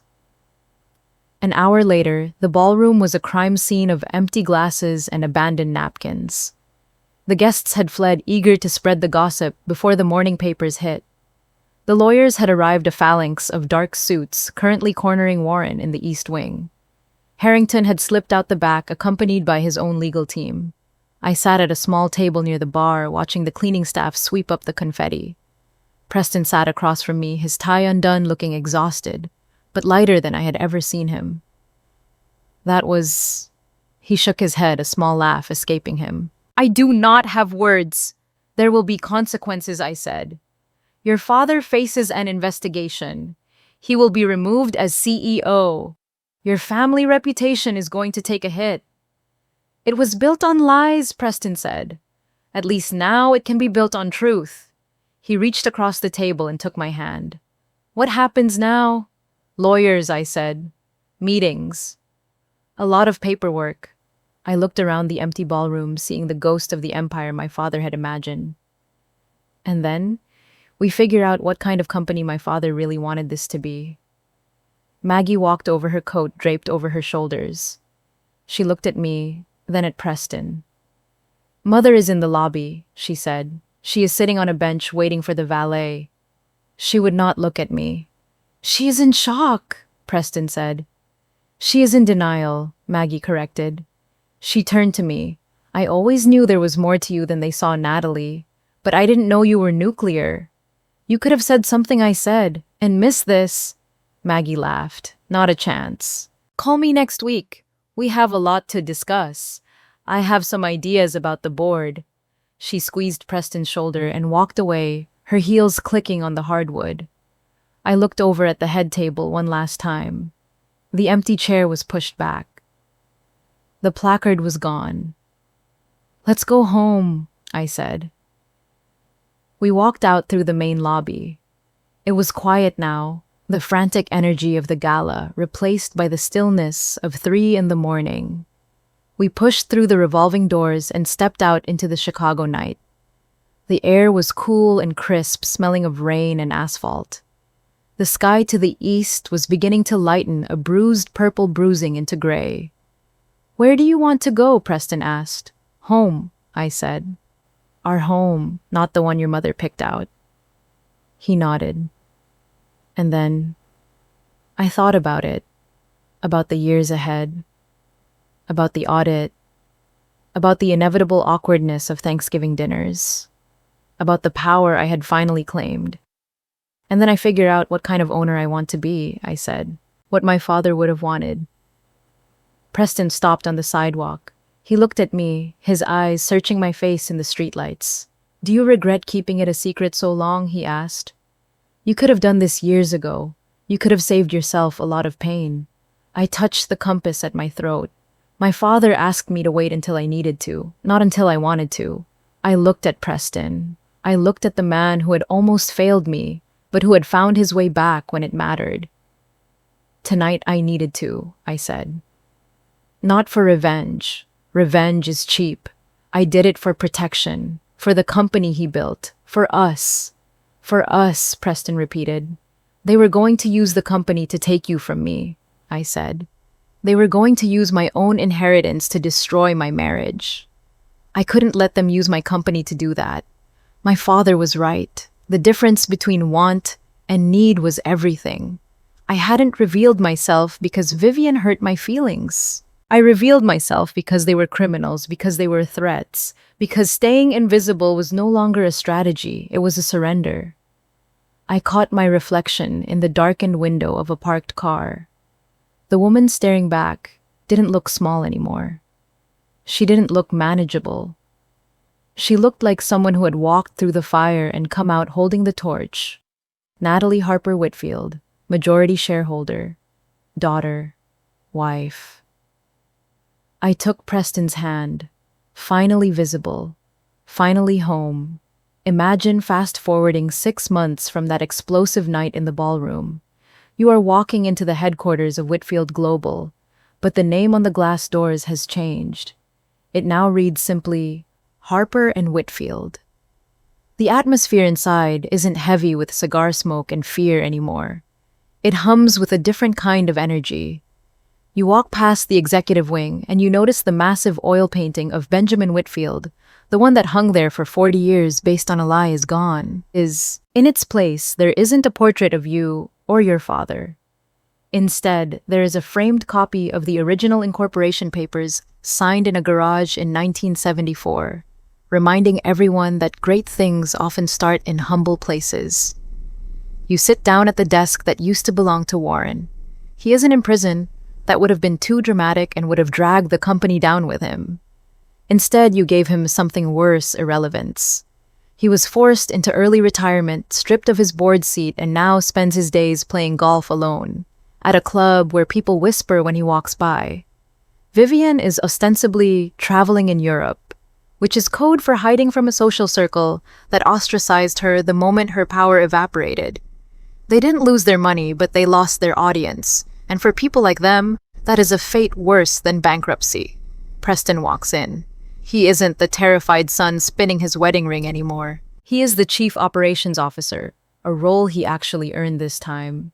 An hour later, the ballroom was a crime scene of empty glasses and abandoned napkins. The guests had fled, eager to spread the gossip before the morning papers hit. The lawyers had arrived, a phalanx of dark suits, currently cornering Warren in the East Wing. Harrington had slipped out the back, accompanied by his own legal team. I sat at a small table near the bar, watching the cleaning staff sweep up the confetti. Preston sat across from me, his tie undone, looking exhausted, but lighter than I had ever seen him. He shook his head, a small laugh escaping him. I do not have words. There will be consequences, I said. Your father faces an investigation. He will be removed as CEO. Your family reputation is going to take a hit. It was built on lies, Preston said. At least now it can be built on truth. He reached across the table and took my hand. What happens now? Lawyers, I said. Meetings. A lot of paperwork. I looked around the empty ballroom, seeing the ghost of the empire my father had imagined. And then, we figured out what kind of company my father really wanted this to be. Maggie walked over, her coat draped over her shoulders. She looked at me, then at Preston. "Mother is in the lobby," she said. "She is sitting on a bench waiting for the valet." She would not look at me. "She is in shock," Preston said. "She is in denial," Maggie corrected. She turned to me. "I always knew there was more to you than they saw, Natalie, but I didn't know you were nuclear. You could have said something I said, and missed this." Maggie laughed. "Not a chance. Call me next week. We have a lot to discuss. I have some ideas about the board." She squeezed Preston's shoulder and walked away, her heels clicking on the hardwood. I looked over at the head table one last time. The empty chair was pushed back. The placard was gone. "Let's go home," I said. We walked out through the main lobby. It was quiet now, the frantic energy of the gala replaced by the stillness of 3 in the morning. We pushed through the revolving doors and stepped out into the Chicago night. The air was cool and crisp, smelling of rain and asphalt. The sky to the east was beginning to lighten, a bruised purple bruising into gray. "Where do you want to go?" Preston asked. "Home," I said. "Our home, not the one your mother picked out." He nodded. And then I thought about it, about the years ahead, about the audit, about the inevitable awkwardness of Thanksgiving dinners, about the power I had finally claimed. And then I figured out what kind of owner I want to be, I said, what my father would have wanted. Preston stopped on the sidewalk. He looked at me, his eyes searching my face in the streetlights. "Do you regret keeping it a secret so long?" he asked. "You could have done this years ago. You could have saved yourself a lot of pain." I touched the compass at my throat. My father asked me to wait until I needed to, not until I wanted to. I looked at Preston. I looked at the man who had almost failed me, but who had found his way back when it mattered. "Tonight I needed to," I said. "Not for revenge. Revenge is cheap. I did it for protection, for the company he built, for us." "For us," Preston repeated. "They were going to use the company to take you from me," I said. "They were going to use my own inheritance to destroy my marriage. I couldn't let them use my company to do that. My father was right. The difference between want and need was everything. I hadn't revealed myself because Vivian hurt my feelings. I revealed myself because they were criminals, because they were threats, because staying invisible was no longer a strategy, it was a surrender." I caught my reflection in the darkened window of a parked car. The woman staring back didn't look small anymore. She didn't look manageable. She looked like someone who had walked through the fire and come out holding the torch. Natalie Harper Whitfield, majority shareholder, daughter, wife. I took Preston's hand, finally visible, finally home. Imagine fast-forwarding 6 months from that explosive night in the ballroom. You are walking into the headquarters of Whitfield Global, but the name on the glass doors has changed. It now reads simply, Harper and Whitfield. The atmosphere inside isn't heavy with cigar smoke and fear anymore. It hums with a different kind of energy. You walk past the executive wing and you notice the massive oil painting of Benjamin Whitfield, the one that hung there for 40 years based on a lie is gone. In its place, there isn't a portrait of you or your father. Instead, there is a framed copy of the original incorporation papers signed in a garage in 1974, reminding everyone that great things often start in humble places. You sit down at the desk that used to belong to Warren. He isn't in prison. That would have been too dramatic and would have dragged the company down with him. Instead, you gave him something worse, irrelevance. He was forced into early retirement, stripped of his board seat, and now spends his days playing golf alone, at a club where people whisper when he walks by. Vivian is ostensibly traveling in Europe, which is code for hiding from a social circle that ostracized her the moment her power evaporated. They didn't lose their money, but they lost their audience, And for people like them, that is a fate worse than bankruptcy. Preston walks in. He isn't the terrified son spinning his wedding ring anymore. He is the chief operations officer, a role he actually earned this time.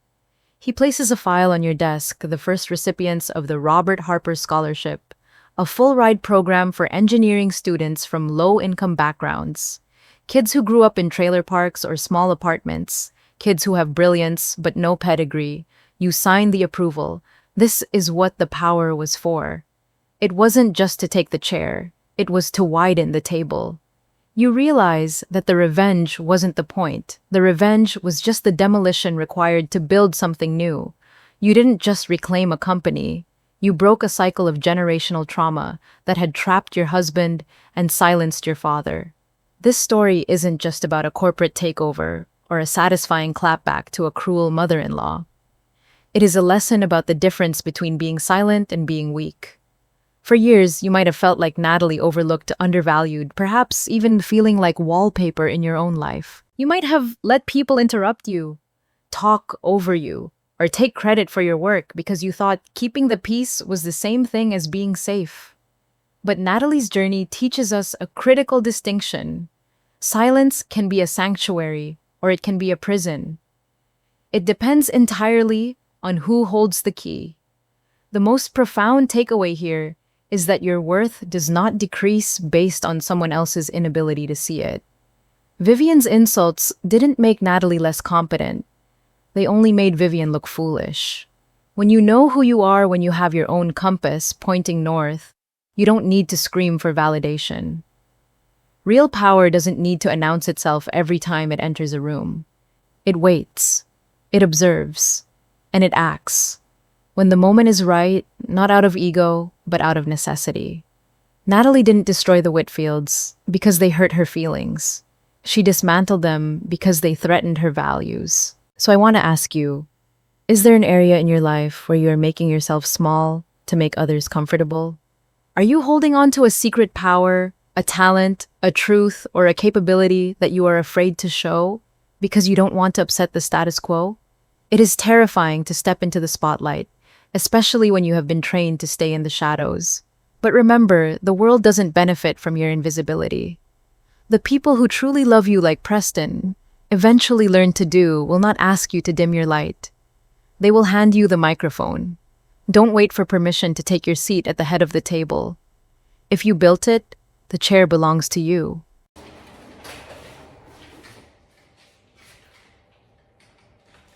He places a file on your desk, the first recipients of the Robert Harper Scholarship, a full-ride program for engineering students from low-income backgrounds. Kids who grew up in trailer parks or small apartments, kids who have brilliance but no pedigree. You sign the approval. This is what the power was for. It wasn't just to take the chair, it was to widen the table. You realize that the revenge wasn't the point. The revenge was just the demolition required to build something new. You didn't just reclaim a company. You broke a cycle of generational trauma that had trapped your husband and silenced your father. This story isn't just about a corporate takeover or a satisfying clapback to a cruel mother-in-law. It is a lesson about the difference between being silent and being weak. For years, you might have felt like Natalie overlooked, undervalued, perhaps even feeling like wallpaper in your own life. You might have let people interrupt you, talk over you, or take credit for your work because you thought keeping the peace was the same thing as being safe. But Natalie's journey teaches us a critical distinction. Silence can be a sanctuary, or it can be a prison. It depends entirely on who holds the key. The most profound takeaway here is that your worth does not decrease based on someone else's inability to see it. Vivian's insults didn't make Natalie less competent. They only made Vivian look foolish. When you know who you are, when you have your own compass pointing north, you don't need to scream for validation. Real power doesn't need to announce itself every time it enters a room. It waits, it observes, and it acts. When the moment is right, not out of ego, but out of necessity. Natalie didn't destroy the Whitfields because they hurt her feelings. She dismantled them because they threatened her values. So I want to ask you, is there an area in your life where you are making yourself small to make others comfortable? Are you holding on to a secret power, a talent, a truth, or a capability that you are afraid to show because you don't want to upset the status quo? It is terrifying to step into the spotlight, especially when you have been trained to stay in the shadows. But remember, the world doesn't benefit from your invisibility. The people who truly love you, like Preston, eventually learn to do will not ask you to dim your light. They will hand you the microphone. Don't wait for permission to take your seat at the head of the table. If you built it, the chair belongs to you.